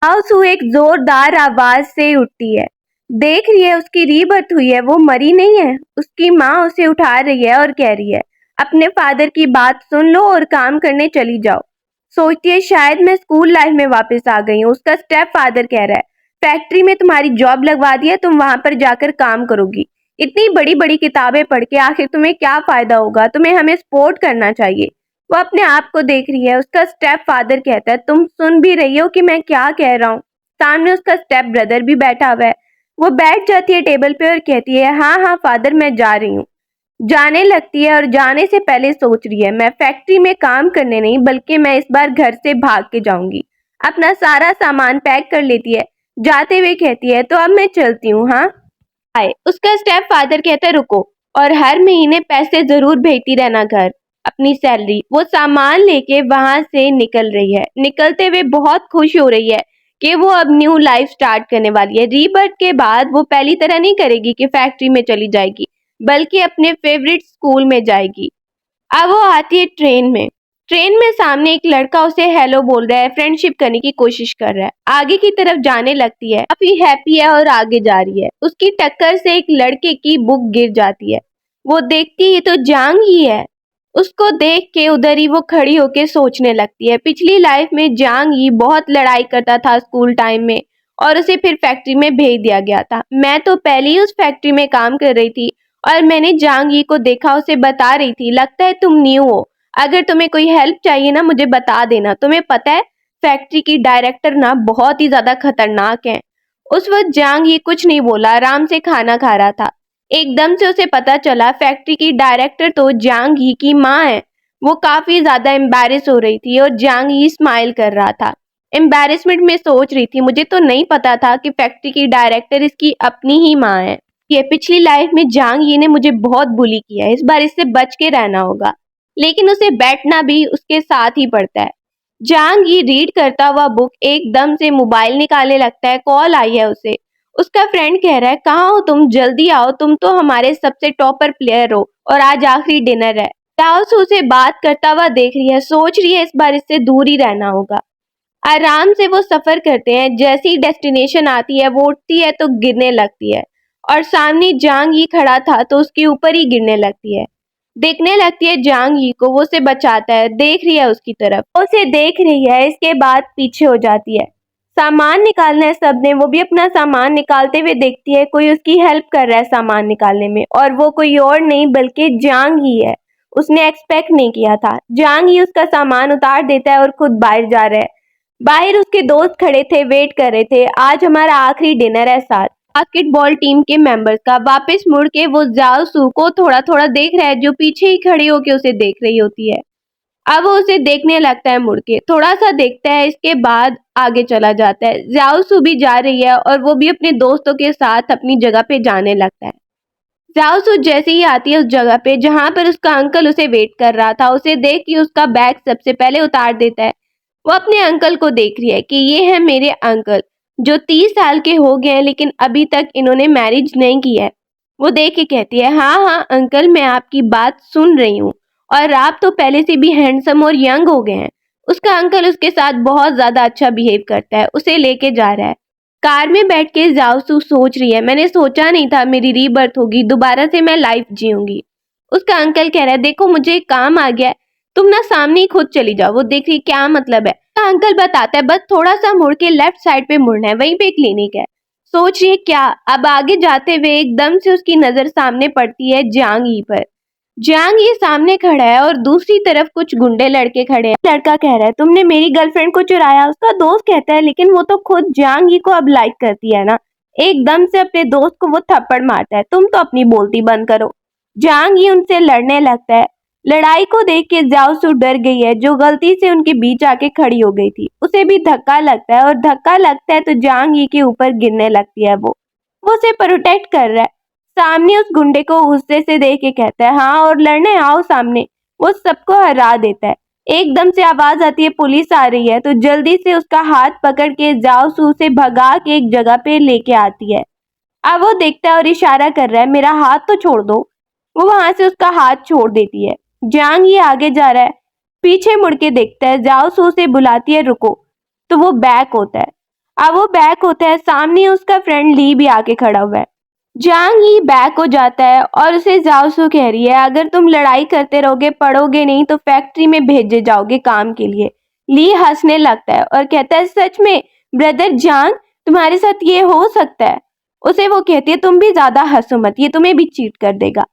आउसू एक जोरदार आवाज से उठती है। देख रही है उसकी रीबर्थ हुई है, वो मरी नहीं है। उसकी माँ उसे उठा रही है और कह रही है, अपने फादर की बात सुन लो और काम करने चली जाओ। सोचती है शायद मैं स्कूल लाइफ में वापस आ गई हूँ। उसका स्टेप फादर कह रहा है, फैक्ट्री में तुम्हारी जॉब लगवा दी है, तुम वहां पर जाकर काम करोगी। इतनी बड़ी बड़ी किताबें पढ़ के आखिर तुम्हें क्या फायदा होगा, तुम्हें हमें सपोर्ट करना चाहिए। वो अपने आप को देख रही है। उसका स्टेप फादर कहता है, तुम सुन भी रही हो कि मैं क्या कह रहा हूँ? सामने उसका स्टेप ब्रदर भी बैठा हुआ है। वो बैठ जाती है टेबल पे और कहती है, हाँ हाँ फादर, मैं जा रही हूँ। जाने लगती है और जाने से पहले सोच रही है, मैं फैक्ट्री में काम करने नहीं बल्कि मैं इस बार घर से भाग के जाऊंगी। अपना सारा सामान पैक कर लेती है। जाते हुए कहती है, तो अब मैं चलती हूँ। हाँ आए। उसका स्टेप फादर कहता है, रुको, और हर महीने पैसे जरूर भेजती रहना घर, अपनी सैलरी। वो सामान लेके वहां से निकल रही है। निकलते हुए बहुत खुश हो रही है कि वो अब न्यू लाइफ स्टार्ट करने वाली है। रीबर्थ के बाद वो पहली तरह नहीं करेगी कि फैक्ट्री में चली जाएगी, बल्कि अपने फेवरेट स्कूल में जाएगी। अब वो आती है ट्रेन में। ट्रेन में सामने एक लड़का उसे हेलो बोल रहा है, फ्रेंडशिप करने की कोशिश कर रहा है। आगे की तरफ जाने लगती है, काफी हैप्पी है और आगे जा रही है। उसकी टक्कर से एक लड़के की बुक गिर जाती है। वो देखती है तो जांग ही है। उसको देख के उधर ही वो खड़ी होके सोचने लगती है, पिछली लाइफ में जांग ही बहुत लड़ाई करता था स्कूल टाइम में, और उसे फिर फैक्ट्री में भेज दिया गया था। मैं तो पहले ही उस फैक्ट्री में काम कर रही थी और मैंने जांग ही को देखा, उसे बता रही थी, लगता है तुम न्यू हो, अगर तुम्हें कोई हेल्प चाहिए ना मुझे बता देना। तुम्हें पता है फैक्ट्री की डायरेक्टर ना बहुत ही ज्यादा खतरनाक है। उस वक्त जांग ही कुछ नहीं बोला, आराम से खाना खा रहा था। एकदम से उसे पता चला फैक्ट्री की डायरेक्टर तो जांग ही की माँ है। वो काफी ज्यादा एम्बैरेस हो रही थी और जांग ही स्माइल कर रहा था। एम्बैरेसमेंट में सोच रही थी, मुझे तो नहीं पता था कि फैक्ट्री की डायरेक्टर इसकी अपनी ही माँ है। ये पिछली लाइफ में जांग ही ने मुझे बहुत बुली किया है, इस बार इससे बच के रहना होगा। लेकिन उसे बैठना भी उसके साथ ही पड़ता है। जांग ही रीड करता हुआ बुक एकदम से मोबाइल निकालने लगता है। कॉल आई है उसे। उसका फ्रेंड कह रहा है, कहाँ हो तुम, जल्दी आओ, तुम तो हमारे सबसे टॉपर प्लेयर हो और आज आखिरी डिनर है। ताउस उसे बात करता हुआ देख रही है, सोच रही है इस बार इससे दूर ही रहना होगा। आराम से वो सफर करते हैं। जैसी ही डेस्टिनेशन आती है वो उठती है तो गिरने लगती है, और सामने जांग ही खड़ा था तो उसके ऊपर ही गिरने लगती है। देखने लगती है जांग ही को, वो उसे बचाता है, देख रही है उसकी तरफ, वो उसे देख रही है। इसके बाद पीछे हो जाती है। सामान निकालना है सबने, वो भी अपना सामान निकालते हुए देखती है कोई उसकी हेल्प कर रहा है सामान निकालने में, और वो कोई और नहीं बल्कि जांग ही है। उसने एक्सपेक्ट नहीं किया था। जांग ही उसका सामान उतार देता है और खुद बाहर जा रहा है। बाहर उसके दोस्त खड़े थे, वेट कर रहे थे, आज हमारा आखिरी डिनर है साथ बास्केटबॉल टीम के मेंबर्स का। वापस मुड़ के वो जाओ सू को थोड़ा थोड़ा देख रहा है, जो पीछे ही खड़ी होके उसे देख रही होती है। अब वो उसे देखने लगता है, मुड़ के थोड़ा सा देखता है, इसके बाद आगे चला जाता है। जाओसू भी जा रही है और वो भी अपने दोस्तों के साथ अपनी जगह पे जाने लगता है। जाओसू जैसे ही आती है उस जगह पे जहां पर उसका अंकल उसे वेट कर रहा था, उसे देख के उसका बैग सबसे पहले उतार देता है। वो अपने अंकल को देख रही है कि ये है मेरे अंकल, जो 30 साल के हो गए हैं लेकिन अभी तक इन्होंने मैरिज नहीं की है। वो देख के कहती है, हाँ हाँ अंकल, मैं आपकी बात सुन रही हूँ, और आप तो पहले से भी हैंडसम और यंग हो गए हैं। उसका अंकल उसके साथ बहुत ज्यादा अच्छा बिहेव करता है, उसे लेके जा रहा है। कार में बैठ के जाओसू सोच रही है, मैंने सोचा नहीं था मेरी रीबर्थ होगी, दोबारा से मैं लाइफ जीऊंगी। उसका अंकल कह रहा है, देखो मुझे एक काम आ गया है, तुम ना सामने ही खुद चली जाओ। वो देख रही क्या मतलब है। उसका अंकल बताता है, बस थोड़ा सा मुड़ के लेफ्ट साइड पे मुड़ना है, वहीं पे क्लिनिक है। सोच रही है क्या। अब आगे जाते हुए एकदम से उसकी नजर सामने पड़ती है जांग ही पर। जांग ये सामने खड़ा है और दूसरी तरफ कुछ गुंडे लड़के खड़े हैं। लड़का कह रहा है, तुमने मेरी गर्लफ्रेंड को चुराया। उसका दोस्त कहता है, लेकिन वो तो खुद जांग ही को अब लाइक करती है ना। एकदम से अपने दोस्त को वो थप्पड़ मारता है, तुम तो अपनी बोलती बंद करो। जांग ही उनसे लड़ने लगता है। लड़ाई को देख के जाओसू डर गई है, जो गलती से उनके बीच आके खड़ी हो गई थी। उसे भी धक्का लगता है, और धक्का लगता है तो जांग ही के ऊपर गिरने लगती है। वो उसे प्रोटेक्ट कर रहा है। सामने उस गुंडे को गुस्से से देख के कहता है, हाँ और लड़ने आओ सामने। वो सबको हरा देता है। एकदम से आवाज आती है, पुलिस आ रही है, तो जल्दी से उसका हाथ पकड़ के जाओसू से भगा के एक जगह पे लेके आती है। अब वो देखता है और इशारा कर रहा है, मेरा हाथ तो छोड़ दो। वो वहां से उसका हाथ छोड़ देती है। जांग ये आगे जा रहा है, पीछे मुड़ के देखता है, जाओसू से बुलाती है, रुको, तो वो बैक होता है। अब वो बैक होता है, सामने उसका फ्रेंड ली भी आके खड़ा हुआ है। जांग ही बैक हो जाता है और उसे जाओसू कह रही है, अगर तुम लड़ाई करते रहोगे, पढ़ोगे नहीं तो फैक्ट्री में भेजे जाओगे काम के लिए। ली हंसने लगता है और कहता है, सच में ब्रदर जांग, तुम्हारे साथ ये हो सकता है? उसे वो कहती है, तुम भी ज्यादा हंसो मत, ये तुम्हें भी चीट कर देगा।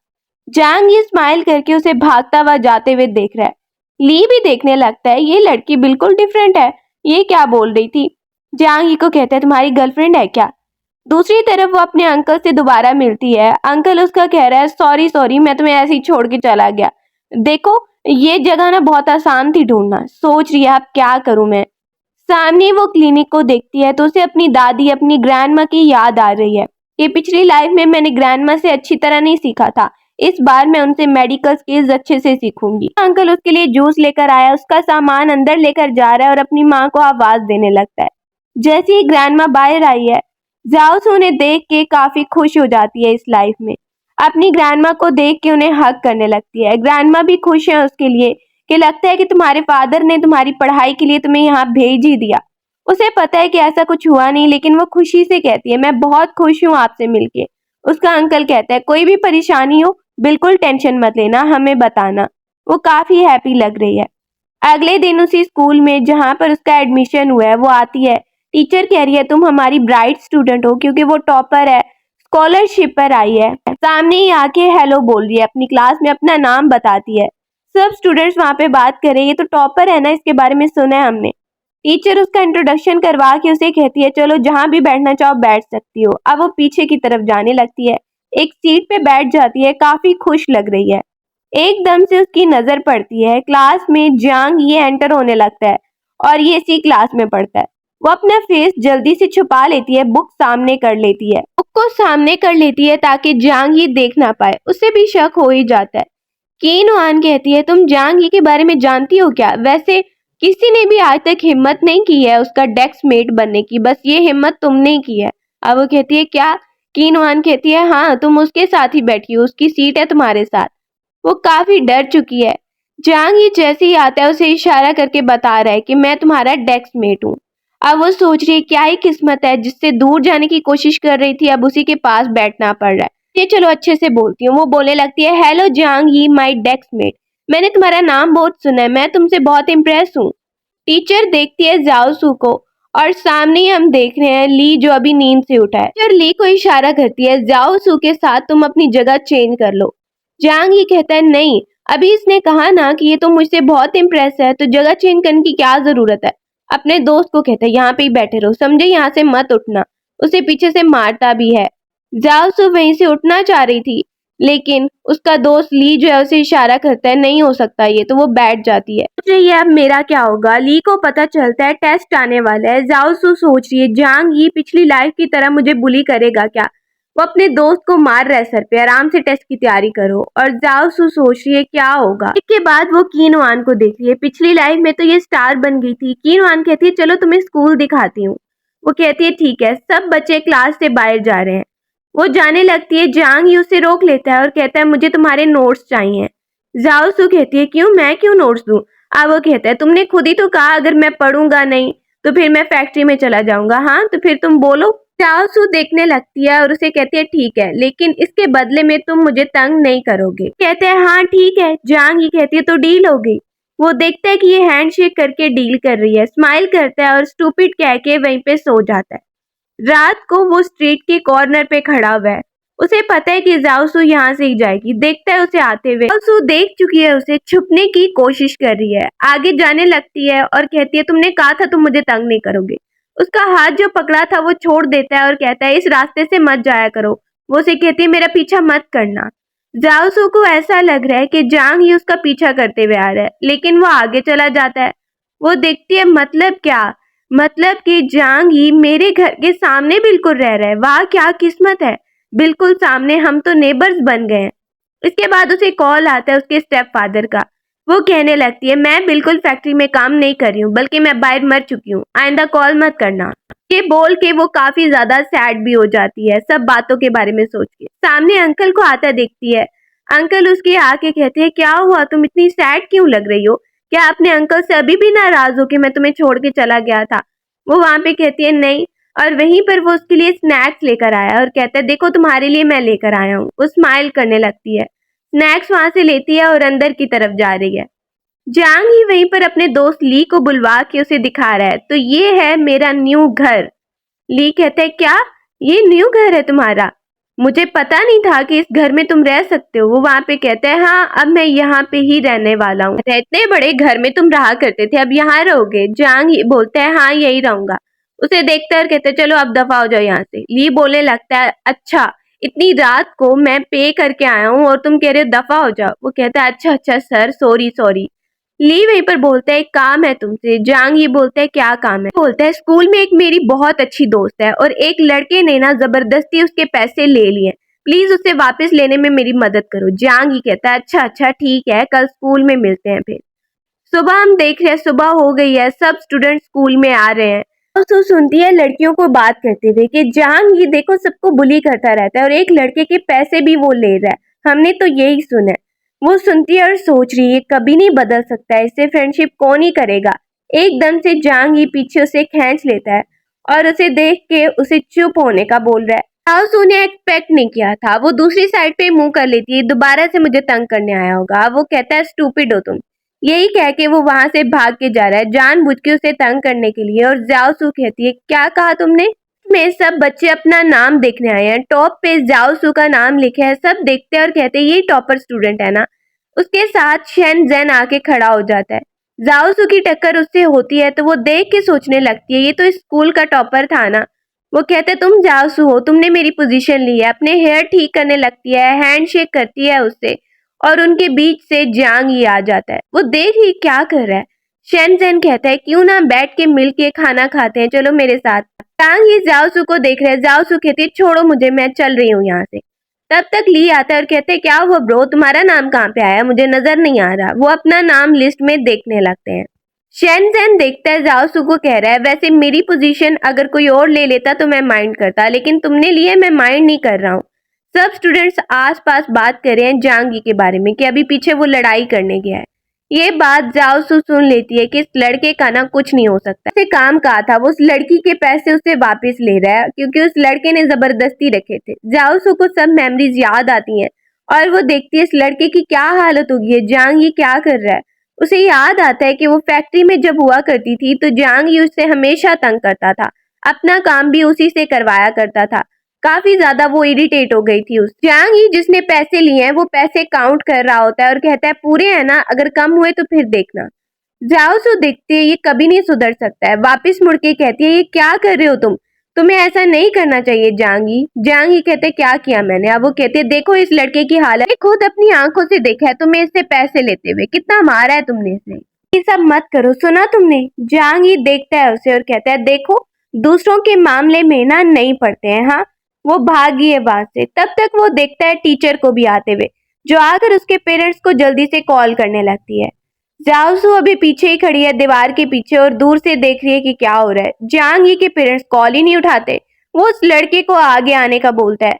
जांग ये स्माइल करके उसे भागता हुआ जाते हुए देख रहा है। ली भी देखने लगता है, ये लड़की बिल्कुल डिफरेंट है, ये क्या बोल रही थी। जांग ही को कहता है, तुम्हारी गर्लफ्रेंड है क्या? दूसरी तरफ वो अपने अंकल से दोबारा मिलती है। अंकल उसका कह रहा है, सॉरी सॉरी, मैं तुम्हें ऐसे ही छोड़ के चला गया। देखो ये जगह ना बहुत आसान थी ढूंढना। सोच रही है अब क्या करूं मैं। सामने वो क्लिनिक को देखती है तो उसे अपनी दादी, अपनी ग्रैंडमा की याद आ रही है कि पिछली लाइफ में मैंने ग्रैंडमा से अच्छी तरह नहीं सीखा था, इस बार मैं उनसे मेडिकल स्किल्स अच्छे से सीखूंगी। अंकल उसके लिए जूस लेकर आया, उसका सामान अंदर लेकर जा रहा है और अपनी माँ को आवाज देने लगता है। जैसे ही ग्रैंडमा बाहर आई है, जाओसू उन्हें देख के काफी खुश हो जाती है। इस लाइफ में अपनी ग्रैंडमा को देख के उन्हें हग करने लगती है। ग्रैंडमा भी खुश है उसके लिए कि लगता है कि तुम्हारे फादर ने तुम्हारी पढ़ाई के लिए तुम्हें यहाँ भेज ही दिया। उसे पता है कि ऐसा कुछ हुआ नहीं, लेकिन वो खुशी से कहती है, मैं बहुत खुश हूँ आपसे मिलके। उसका अंकल कहता है, कोई भी परेशानी हो बिल्कुल टेंशन मत लेना, हमें बताना। वो काफी हैप्पी लग रही है। अगले दिन उसी स्कूल में जहाँ पर उसका एडमिशन हुआ है वो आती है। टीचर कह रही है, तुम हमारी ब्राइट स्टूडेंट हो, क्योंकि वो टॉपर है, स्कॉलरशिप पर आई है। सामने ही आके हेलो बोल रही है, अपनी क्लास में अपना नाम बताती है। सब स्टूडेंट्स वहाँ पे बात कर रहे हैं, ये तो टॉपर है ना, इसके बारे में सुना है हमने। टीचर उसका इंट्रोडक्शन करवा के उसे कहती है, चलो जहाँ भी बैठना चाहो बैठ सकती हो। अब वो पीछे की तरफ जाने लगती है, एक सीट पे बैठ जाती है, काफी खुश लग रही है। एकदम से उसकी नजर पड़ती है क्लास में, जांग ये एंटर होने लगता है और ये इसी क्लास में पढ़ता है। वो अपना फेस जल्दी से छुपा लेती है, बुक सामने कर लेती है, बुक को सामने कर लेती है ताकि जांग ये देख ना पाए। उसे भी शक हो ही जाता है। कीन वान कहती है, तुम जांग ही के बारे में जानती हो क्या? वैसे किसी ने भी आज तक हिम्मत नहीं की है उसका डेस्क मेट बनने की, बस ये हिम्मत तुमने ही की है। अब वो कहती है, क्या? कीन वान कहती है, हाँ, तुम उसके साथ ही बैठी हो, उसकी सीट है तुम्हारे साथ। वो काफी डर चुकी है। जांग ही जैसे ही आता है उसे इशारा करके बता रहा है कि मैं तुम्हारा डेस्क मेट हूँ। अब वो सोच रही है, क्या ही किस्मत है, जिससे दूर जाने की कोशिश कर रही थी अब उसी के पास बैठना पड़ रहा है। ये चलो अच्छे से बोलती हूँ। वो बोलने लगती है, hello Jang Hee, my desk mate, मैंने तुम्हारा नाम बहुत सुना है, मैं तुमसे बहुत इम्प्रेस हूँ। टीचर देखती है जाओसू को और सामने ही हम देख रहे हैं ली, जो अभी नींद से उठा है। टीचर ली को इशारा करती है, जाओसू के साथ तुम अपनी जगह चेंज कर लो। जांग ही कहता है, नहीं, अभी इसने कहा ना कि ये तो मुझसे बहुत इम्प्रेस है, तो जगह चेंज करने की क्या जरूरत है। अपने दोस्त को कहता है, यहाँ पे ही बैठे रहो, समझे, यहाँ से मत उठना। उसे पीछे से मारता भी है। जाओसू वहीं से उठना चाह रही थी, लेकिन उसका दोस्त ली जो है उसे इशारा करता है, नहीं हो सकता ये, तो वो बैठ जाती है। सोच रही है अब मेरा क्या होगा। ली को पता चलता है टेस्ट आने वाला है। जाओसू सोच रही है, जांग ये पिछली लाइफ की तरह मुझे बुली करेगा क्या? वो अपने दोस्त को मार रहा है सर पे, आराम से टेस्ट की तैयारी करो। और जाओसू सोच रही है क्या होगा। इसके बाद वो कीन वान को देख रही है, पिछली लाइफ में तो ये स्टार बन गई थी। कीन वान कहती है, चलो तुम्हें स्कूल दिखाती हूँ। वो कहती है, ठीक है। सब बच्चे क्लास से बाहर जा रहे हैं। वो जाने लगती है, जांग ही उसे रोक लेता है और कहता है, मुझे तुम्हारे नोट्स चाहिए। जाओसू कहती है, क्यों, मैं क्यों नोट्स दूं? अब वो कहता है, तुमने खुद ही तो कहा अगर मैं पढ़ूंगा नहीं तो फिर मैं फैक्ट्री में चला जाऊंगा। हाँ, तो फिर तुम बोलो। जाओसू देखने लगती है और उसे कहती है, ठीक है, लेकिन इसके बदले में तुम मुझे तंग नहीं करोगे। कहते हैं, हाँ ठीक है। जांग ही कहती है, तो डील हो गई। वो देखता है कि ये हैंडशेक करके डील कर रही है, स्माइल करता है और स्टूपिड कह के वहीं पे सो जाता है। रात को वो स्ट्रीट के कॉर्नर पे खड़ा हुआ है। उसे पता है कि जाओसू यहाँ से ही जाएगी। देखता है उसे आते हुए। जाओसू देख चुकी है उसे, छुपने की कोशिश कर रही है। आगे जाने लगती है और कहती है, तुमने कहा था तुम मुझे तंग नहीं करोगे। उसका हाथ जो पकड़ा था वो छोड़ देता है और कहता है, इस रास्ते से मत जाया करो। वो उसे कहती है, मेरा पीछा मत करना। जाओसू को ऐसा लग रहा है कि जांग ही उसका पीछा करते हुए आ रहा है, लेकिन वो आगे चला जाता है। वो देखती है, मतलब क्या? मतलब कि जांग ही मेरे घर के सामने बिल्कुल रह रहा है। वाह क्या किस्मत है, बिल्कुल सामने, हम तो नेबर्स बन गए हैं। इसके बाद उसे कॉल आता है उसके स्टेप फादर का। वो कहने लगती है, मैं बिल्कुल फैक्ट्री में काम नहीं कर रही हूँ, बल्कि मैं बाहर मर चुकी हूँ, आइंदा कॉल मत करना। ये बोल के वो काफी ज्यादा सैड भी हो जाती है, सब बातों के बारे में सोच के। सामने अंकल को आता देखती है। अंकल उसके आके कहते हैं, क्या हुआ, तुम इतनी सैड क्यों लग रही हो? क्या अपने अंकल से अभी भी नाराज हो कि मैं तुम्हें छोड़ के चला गया था? वो वहां पे कहती है, नहीं, और वहीं पर वो उसके लिए स्नैक्स लेकर आया और कहता है देखो तुम्हारे लिए मैं लेकर आया हूँ। वो स्माइल करने लगती है, स्नैक्स वहां से लेती है और अंदर की तरफ जा रही है। जांग ही वहीं पर अपने दोस्त ली को बुलवा के उसे दिखा रहा है, तो ये है मेरा न्यू घर। ली कहता है क्या, ये न्यू घर है तुम्हारा? मुझे पता नहीं था कि इस घर में तुम रह सकते हो। वो वहां पे कहता है हाँ अब मैं यहाँ पे ही रहने वाला हूँ। इतने बड़े घर में तुम रहा करते थे, अब यहाँ रहोगे? जांग ही बोलता है हाँ यही रहूंगा। उसे देखते और कहते चलो अब दफा हो जाओ यहाँ से। ली बोलने लगता है अच्छा इतनी रात को मैं पे करके आया हूँ और तुम कह रहे हो दफा हो जाओ। वो कहता है अच्छा अच्छा सर सॉरी सॉरी। ली वहीं पर बोलता है एक काम है तुमसे। जांग ये बोलता है क्या काम है? बोलता है स्कूल में एक मेरी बहुत अच्छी दोस्त है और एक लड़के ने ना जबरदस्ती उसके पैसे ले लिए, प्लीज उसे वापस लेने में मेरी मदद करो। जांग ही कहता है अच्छा अच्छा ठीक है कल स्कूल में मिलते हैं। फिर सुबह हम देख रहे हैं, सुबह हो गई है, सब स्टूडेंट स्कूल में आ रहे हैं। तो सुनती है लड़कियों को बात करते हुए कि जांग ये देखो सबको बुली करता रहता है और एक लड़के के पैसे भी वो ले रहा है, हमने तो यही सुना है। वो सुनती है और सोच रही है कभी नहीं बदल सकता है, इससे फ्रेंडशिप कौन ही करेगा। एकदम से जांग ही पीछे उसे खींच लेता है और उसे देख के उसे चुप होने का बोल रहा है। ताओसू ने एक्सपेक्ट नहीं किया था, वो दूसरी साइड पे मुंह कर लेती है, दोबारा से मुझे तंग करने आया होगा। वो कहता है स्टूपिड हो तुम। यही कह के वो वहां से भाग के जा रहा है जानबूझ के उसे तंग करने के लिए। और जाओसू कहती है क्या कहा तुमने? में सब बच्चे अपना नाम देखने आए हैं, टॉप पे जाओसू का नाम लिखा है। सब देखते हैं और कहते हैं ये टॉपर स्टूडेंट है ना। उसके साथ शेन जेन आके खड़ा हो जाता है। जाओसू की टक्कर उससे होती है तो वो देख के सोचने लगती है ये तो स्कूल का टॉपर था ना। वो कहते तुम जाओसू हो, तुमने मेरी पोजीशन ली है। अपने हेयर ठीक करने लगती है, हैंडशेक करती है उससे और उनके बीच से जांग ही आ जाता है। वो देख ही क्या कर रहा है। शेनजेन कहता है क्यों ना बैठ के मिल के खाना खाते हैं, चलो मेरे साथ। जांग ही जाओसू को देख रहा है। जाओसू कहती है छोड़ो मुझे, मैं चल रही हूँ यहाँ से। तब तक ली आता है और कहते हैं क्या हुआ ब्रो, तुम्हारा नाम कहाँ पे आया, मुझे नजर नहीं आ रहा। वो अपना नाम लिस्ट में देखने लगते हैं। शेनजेन देखता है जाओसू को, कह रहा है वैसे मेरी पोजीशन अगर कोई और ले लेता तो मैं माइंड करता, लेकिन तुमने लिए मैं माइंड नहीं कर रहा हूँ। सब स्टूडेंट्स आसपास बात कर रहे हैं जांगी के बारे में कि अभी पीछे वो लड़ाई करने गया है। ये बात जाओसू सुन लेती है कि इस लड़के का ना कुछ नहीं हो सकता। उसे काम कहा था, वो उस लड़की के पैसे उसे वापस ले रहा है क्योंकि उस लड़के ने जबरदस्ती रखे थे। जाओसू को सब मेमोरीज याद आती हैं और वो देखती है इस लड़के की क्या हालत होगी है, जांग ये क्या कर रहा है। उसे याद आता है कि वो फैक्ट्री में जब हुआ करती थी तो जांग ही उससे हमेशा तंग करता था, अपना काम भी उसी से करवाया करता था। काफी ज्यादा वो इरिटेट हो गई थी। उस जांग ही जिसने पैसे लिए हैं वो पैसे काउंट कर रहा होता है और कहता है पूरे है ना, अगर कम हुए तो फिर देखना। जाओसू देखते है ये कभी नहीं सुधर सकता है, वापस मुड़ के कहती है ये क्या कर रहे हो तुम, तुम्हें ऐसा नहीं करना चाहिए जांगी। जांगी कहते क्या किया मैंने? अब वो कहते देखो इस लड़के की हालत, खुद अपनी आंखों से देखा है तुम्हें इससे पैसे लेते हुए, कितना मारा है तुमने इसे, ये सब मत करो, सुना तुमने? जांगी देखता है उसे और कहता है देखो दूसरों के मामले में ना नहीं पड़ते हैं। हाँ, वो भागी है वहां से। तब तक वो देखता है टीचर को भी आते हुए, जो आकर उसके पेरेंट्स को जल्दी से कॉल करने लगती है। जाओसू अभी पीछे ही खड़ी है दीवार के पीछे और दूर से देख रही है कि क्या हो रहा है। जांग ही के पेरेंट्स कॉल ही नहीं उठाते। वो उस लड़के को आगे आने का बोलता है,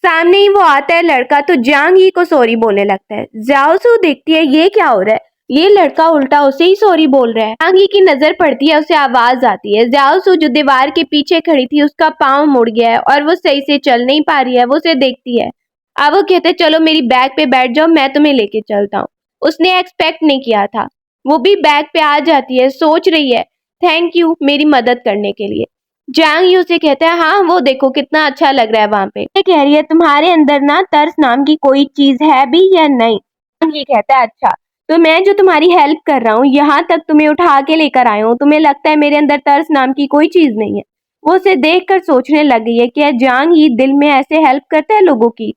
सामने ही वो आता है लड़का तो जांग ही को सॉरी बोलने लगता है। जाओसू देखती है ये क्या हो रहा है, ये लड़का उल्टा उसे ही सॉरी बोल रहा है। जांग ही की नजर पड़ती है, उसे आवाज आती है। जाओसू जो दीवार के पीछे खड़ी थी उसका पाँव मुड़ गया है और वो सही से चल नहीं पा रही है। वो उसे देखती है। अब वो कहते चलो मेरी बैग पे बैठ जाओ, मैं तुम्हें लेके चलता हूँ। उसने एक्सपेक्ट नहीं किया था। वो भी बैग पे आ जाती है, सोच रही है थैंक यू मेरी मदद करने के लिए। जांग यू से कहता है हाँ वो देखो कितना अच्छा लग रहा है वहां पे। ये कह रही है तुम्हारे अंदर ना तर्स नाम की कोई चीज है भी या नहीं? जांग ये कहता है अच्छा तो मैं जो तुम्हारी हेल्प कर रहा हूँ, यहाँ तक तुम्हें उठा के लेकर आया हूँ, तुम्हें लगता है मेरे अंदर तर्स नाम की कोई चीज नहीं है? वो उसे देख कर सोचने लग गई है कि जांग ही दिल में ऐसे हेल्प करता है लोगों की।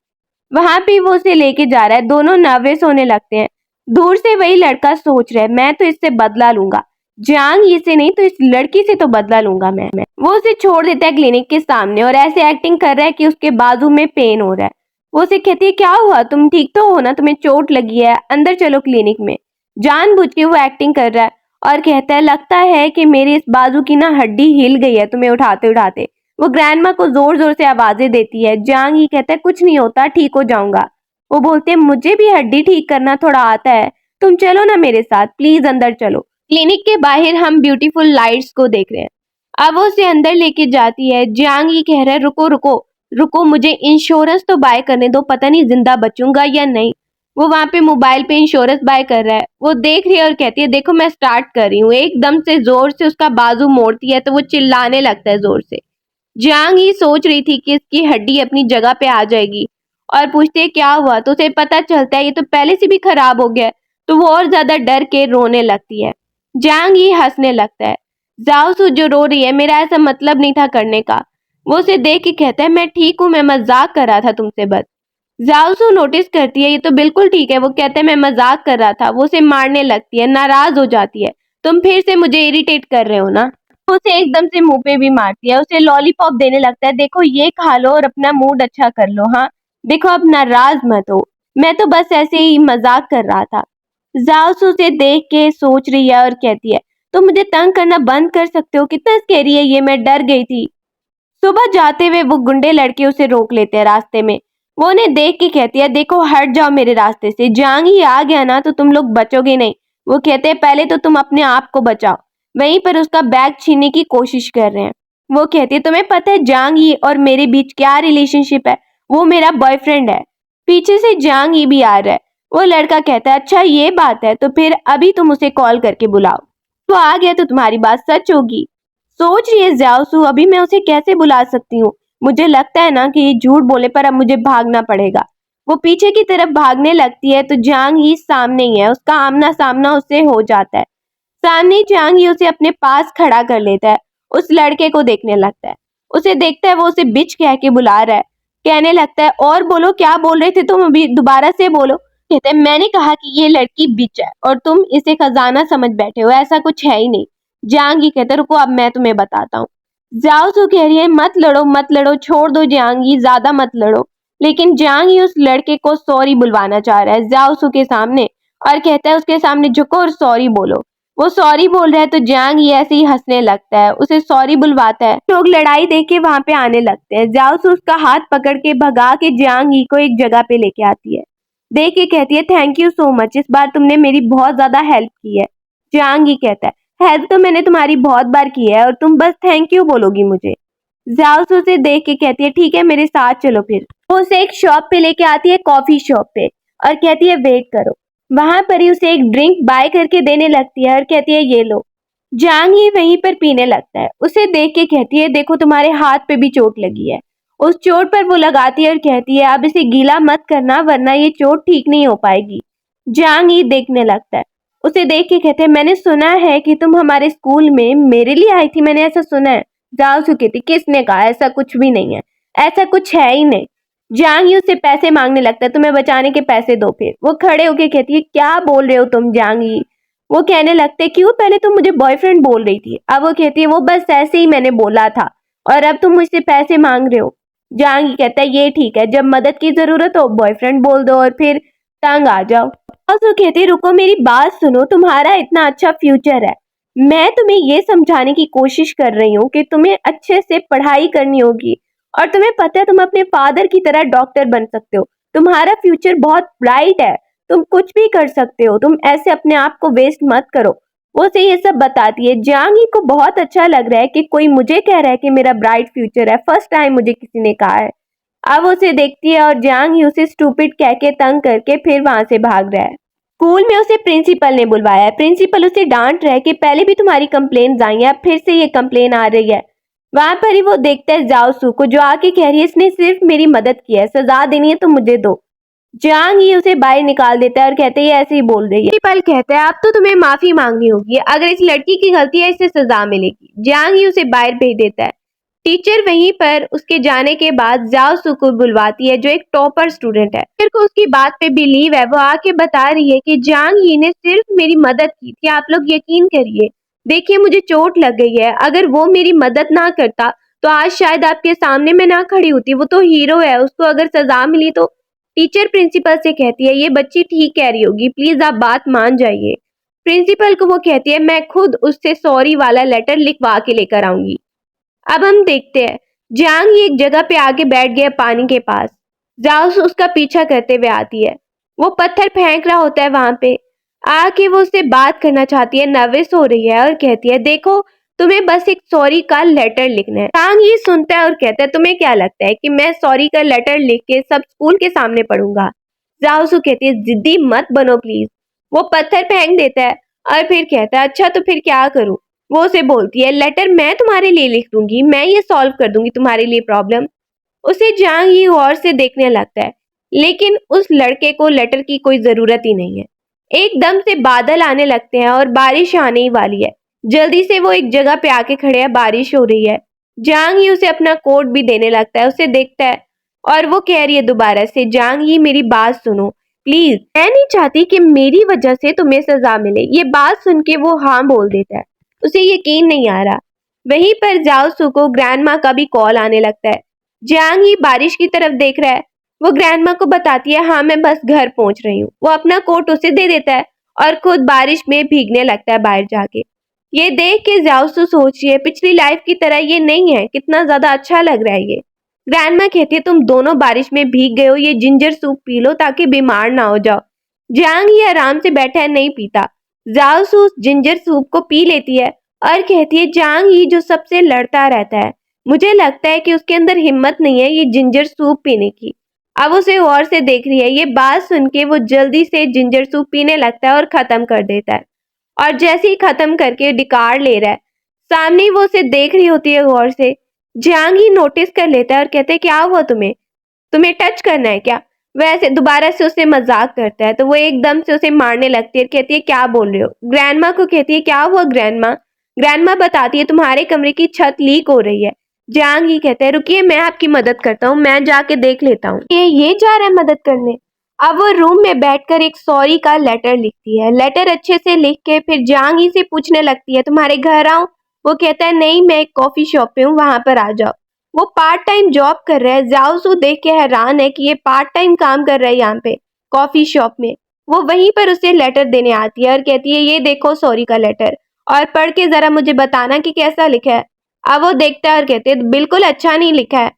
वहां पे वो उसे लेके जा रहा है, दोनों नर्वस होने लगते हैं। दूर से वही लड़का सोच रहा है मैं तो इससे बदला लूंगा, जांग ये से नहीं तो इस लड़की से तो बदला लूंगा मैं। वो उसे छोड़ देता है क्लिनिक के सामने और ऐसे एक्टिंग कर रहा है कि उसके बाजू में पेन हो रहा है। वो उसे कहती है क्या हुआ, तुम ठीक तो हो ना, तुम्हें चोट लगी है, अंदर चलो क्लिनिक में। जानबूझ के वो एक्टिंग कर रहा है और कहता है लगता है कि मेरी इस बाजू की ना हड्डी हिल गई है तुम्हें उठाते उठाते। वो ग्रैंडमा को जोर जोर से आवाजें देती है। जांग ही कहता है कुछ नहीं होता, ठीक हो जाऊंगा। वो बोलते हैं मुझे भी हड्डी ठीक करना थोड़ा आता है, तुम चलो ना मेरे साथ, प्लीज अंदर चलो। क्लिनिक के बाहर हम ब्यूटीफुल लाइट्स को देख रहे हैं। अब वो उसे अंदर लेके जाती है। जियांग ये कह रहा है रुको रुको रुको, मुझे इंश्योरेंस तो बाय करने दो, पता नहीं जिंदा बचूंगा या नहीं। वो वहां पे मोबाइल पे इंश्योरेंस बाय कर रहा है। वो देख रही है और कहती है देखो मैं स्टार्ट कर रही हूँ। एकदम से जोर से उसका बाजू मोड़ती है तो वो चिल्लाने लगता है जोर से। जियांग ही सोच रही थी कि इसकी हड्डी अपनी जगह पे आ जाएगी और पूछती है क्या हुआ, तो उसे पता चलता है ये तो पहले से भी खराब हो गया है। तो वो और ज्यादा डर के रोने लगती है। जियांग ही हंसने लगता है। जाओसू जो रो रही है, मेरा ऐसा मतलब नहीं था करने का। वो उसे देख के कहता है मैं ठीक हूँ, मैं मजाक कर रहा था तुमसे बस। जाओसू नोटिस करती है ये तो बिल्कुल ठीक है। वो कहता है मैं मजाक कर रहा था। वो उसे मारने लगती है, नाराज हो जाती है। तुम फिर से मुझे इरिटेट कर रहे हो ना। वो उसे एकदम से मुंह पे भी मारती है, उसे लॉलीपॉप देने लगता है। देखो ये खा लो और अपना मूड अच्छा कर लो। हाँ देखो अब नाराज मत हो, मैं तो बस ऐसे ही मजाक कर रहा था। जाओसू उसे देख के सोच रही है और कहती है तो मुझे तंग करना बंद कर सकते हो, कितना स्कैरी है ये, मैं डर गई थी। सुबह जाते हुए वो गुंडे लड़के उसे रोक लेते हैं रास्ते में। वो उन्हें देख के कहती है देखो हट जाओ मेरे रास्ते से, जांग ही आ गया ना तो तुम लोग बचोगे नहीं। वो कहते हैं पहले तो तुम अपने आप को बचाओ। वहीं पर उसका बैग छीनने की कोशिश कर रहे हैं। वो कहती है तुम्हें पता है जांग ही और मेरे बीच क्या रिलेशनशिप है, वो मेरा बॉयफ्रेंड है। पीछे से जांग ही भी आ रहा है। वो लड़का कहता है अच्छा ये बात है, तो फिर अभी तुम उसे कॉल करके बुलाओ, वो आ गया तो तुम्हारी बात सच होगी। सोच रही है जाओसू अभी मैं उसे कैसे बुला सकती हूँ। मुझे लगता है ना कि ये झूठ बोले पर अब मुझे भागना पड़ेगा। वो पीछे की तरफ भागने लगती है तो जांग ही सामने ही है, उसका आमना सामना उससे हो जाता है। सामने जांग ही उसे अपने पास खड़ा कर लेता है। उस लड़के को देखने लगता है, उसे देखता है वो उसे बिच कह के बुला रहा है। कहने लगता है और बोलो क्या बोल रहे थे तुम, अभी दोबारा से बोलो। कहते हैं मैंने कहा कि ये लड़की बिच है और तुम इसे खजाना समझ बैठे हो, ऐसा कुछ है ही नहीं। जियांगी कहते रुको अब मैं तुम्हें बताता हूँ। जाओसू कह रही है मत लड़ो छोड़ दो जियांगी, ज्यादा मत लड़ो। लेकिन जियांगी उस लड़के को सॉरी बुलवाना चाह रहा है जाओसू के सामने और कहता है उसके सामने झुको और सॉरी बोलो। वो सॉरी बोल रहा है तो जियांग ही ऐसे ही हंसने लगता है, उसे सॉरी बुलवाता है। लोग लड़ाई देख के वहां पे आने लगते हैं। जाओसू उसका हाथ पकड़ के भगा के जियांग ही को एक जगह पे लेके आती है। देख के कहती है थैंक यू सो मच, इस बार तुमने मेरी बहुत ज्यादा हेल्प की है। जियांग ही कहता है हेल्प तो मैंने तुम्हारी बहुत बार की है और तुम बस थैंक यू बोलोगी मुझे। जाओसू से देख के कहती है ठीक है मेरे साथ चलो फिर। वो उसे एक शॉप पे लेके आती है, कॉफी शॉप पे, और कहती है वेट करो। वहां पर ही उसे एक ड्रिंक बाय करके देने लगती है और कहती है ये लो। जांग ही वहीं पर पीने लगता है। उसे देख के कहती है देखो तुम्हारे हाथ पे भी चोट लगी है। उस चोट पर वो लगाती है और कहती है अब इसे गीला मत करना वरना ये चोट ठीक नहीं हो पाएगी। जांग ही देखने लगता है। उसे देख के कहते हैं मैंने सुना है कि तुम हमारे स्कूल में मेरे लिए आई थी, मैंने ऐसा सुना है। जाओ चुकी थी, किसने कहा, ऐसा कुछ भी नहीं है, ऐसा कुछ है ही नहीं। जांग ही उससे पैसे मांगने लगता है, तुम्हें बचाने के पैसे दो। फिर वो खड़े होके कहती है क्या बोल रहे हो तुम जांग ही। वो कहने लगते क्यों, पहले तुम मुझे बॉयफ्रेंड बोल रही थी। अब वो कहती है वो बस ऐसे ही मैंने बोला था और अब तुम मुझसे पैसे मांग रहे हो। जांग ही कहता है ये ठीक है, जब मदद की जरूरत हो बॉयफ्रेंड बोल दो और फिर तंग आ जाओ। और वो कहती रुको मेरी बात सुनो, तुम्हारा इतना अच्छा फ्यूचर है, मैं तुम्हें ये समझाने की कोशिश कर रही हूँ कि तुम्हें अच्छे से पढ़ाई करनी होगी और तुम्हें पता है तुम अपने फादर की तरह डॉक्टर बन सकते हो, तुम्हारा फ्यूचर बहुत ब्राइट है, तुम कुछ भी कर सकते हो, तुम ऐसे अपने आप को वेस्ट मत करो। वो से ये सब बताती है। जांगी को बहुत अच्छा लग रहा है कि कोई मुझे कह रहा है कि मेरा ब्राइट फ्यूचर है, फर्स्ट टाइम मुझे किसी ने कहा है। अब उसे देखती है और जांग ही उसे स्टूपिड कह के तंग करके फिर वहां से भाग रहा है। स्कूल में उसे प्रिंसिपल ने बुलवाया है। प्रिंसिपल उसे डांट रहा है कि पहले भी तुम्हारी कंप्लेन आई है, अब फिर से ये कंप्लेन आ रही है। वहां पर ही वो देखता है जाओसू को जो आके कह रही है इसने सिर्फ मेरी मदद की है, सजा देनी है तो मुझे दो। जांग ही उसे बाहर निकाल देता है और कहते हैं ये ऐसे ही बोल रही है। प्रिंसिपल कहता है अब तो तुम्हें माफी मांगनी होगी, अगर इस लड़की की गलती है इसे सजा मिलेगी। जांग ही उसे बाहर भेज देता है। टीचर वहीं पर उसके जाने के बाद जाओसू को बुलवाती है जो एक टॉपर स्टूडेंट है। टीचर को उसकी बात पे बिलीव है, वो आके बता रही है कि जांग ही ने सिर्फ मेरी मदद की थी, आप लोग यकीन करिए, देखिए मुझे चोट लग गई है, अगर वो मेरी मदद ना करता तो आज शायद आपके सामने मैं ना खड़ी होती, वो तो हीरो है, उसको अगर सजा मिली तो। टीचर प्रिंसिपल से कहती है ये बच्ची ठीक कह रही होगी, प्लीज आप बात मान जाइए। प्रिंसिपल को वो कहती है मैं खुद उससे सॉरी वाला लेटर लिखवा के लेकर आऊंगी। अब हम देखते हैं जियांग ही एक जगह पे आके बैठ गया पानी के पास। जाओ उसका पीछा करते हुए आती है। वो पत्थर फेंक रहा होता है वहां पे। आके वो उससे बात करना चाहती है, नर्वस हो रही है और कहती है देखो तुम्हें बस एक सॉरी का लेटर लिखना है। जांग ये सुनता है और कहता है तुम्हें क्या लगता है कि मैं सॉरी का लेटर लिख के सब स्कूल के सामने पढ़ूंगा? जाओसू कहती है जिद्दी मत बनो प्लीज। वो पत्थर फेंक देता है और फिर कहता है अच्छा तो फिर क्या करूं? वो उसे बोलती है लेटर मैं तुम्हारे लिए लिख दूंगी, मैं ये सॉल्व कर दूंगी तुम्हारे लिए प्रॉब्लम। उसे जांग ही गौर से देखने लगता है, लेकिन उस लड़के को लेटर की कोई जरूरत ही नहीं है। एकदम से बादल आने लगते हैं और बारिश आने ही वाली है। जल्दी से वो एक जगह पे आके खड़े हैं, बारिश हो रही है। जांग ही उसे अपना कोट भी देने लगता है, उसे देखता है और वो कह रही है दोबारा से जांग ही मेरी बात सुनो प्लीज, मैं नहीं चाहती कि मेरी वजह से तुम्हें सजा मिले। ये बात सुन के वो हाँ बोल देता है, उसे यकीन नहीं आ रहा। वहीं पर जाओसू को ग्रैंडमा का भी कॉल आने लगता है। जांग ही बारिश की तरफ देख रहा है। वो ग्रैंडमा को बताती है हाँ मैं बस घर पहुंच रही हूँ। वो अपना कोट उसे दे देता है और खुद बारिश में भीगने लगता है बाहर जाके। ये देख के जाओसू सोच रही है पिछली लाइफ की तरह ये नहीं है, कितना ज्यादा अच्छा लग रहा है ये। ग्रैंडमा कहती है तुम दोनों बारिश में भीग गए हो, ये जिंजर सूप पी लो ताकि बीमार ना हो जाओ। जांग ही आराम से बैठा है, नहीं पीता। जाओसू जिंजर सूप को पी लेती है और कहती है जांग ही जो सबसे लड़ता रहता है, मुझे लगता है कि उसके अंदर हिम्मत नहीं है ये जिंजर सूप पीने की। अब उसे गौर से देख रही है। ये बात सुन के वो जल्दी से जिंजर सूप पीने लगता है और खत्म कर देता है। और जैसे ही खत्म करके डिकार ले रहा है, सामने वो उसे देख रही होती है गौर से। जांग ही नोटिस कर लेता है और कहते हैं क्या हुआ तुम्हें, तुम्हें टच करना है क्या? वैसे दोबारा से उसे मजाक करता है तो वो एकदम से उसे मारने लगती है, कहती है क्या बोल रहे हो? ग्रैंडमा को कहती है क्या हुआ ग्रैंडमा? ग्रैंडमा बताती है तुम्हारे कमरे की छत लीक हो रही है। जांग ही कहता है रुकिए मैं आपकी मदद करता हूँ, मैं जाके देख लेता हूँ। ये जा रहा है मदद करने। अब वो रूम में बैठकर एक सॉरी का लेटर लिखती है। लेटर अच्छे से लिख के फिर जांग ही से पूछने लगती है तुम्हारे घर आऊं? वो कहता है नहीं मैं एक कॉफी शॉप पे हूँ, वहां पर आ जाओ। वो पार्ट टाइम जॉब कर रहा है। जाओसू देख के हैरान है कि ये पार्ट टाइम काम कर रहा है यहाँ पे कॉफी शॉप में। वो वहीं पर उसे लेटर देने आती है और कहती है ये देखो सॉरी का लेटर, और पढ़ के जरा मुझे बताना कि कैसा लिखा है। अब वो देखता है और कहते हैं बिल्कुल अच्छा नहीं लिखा है।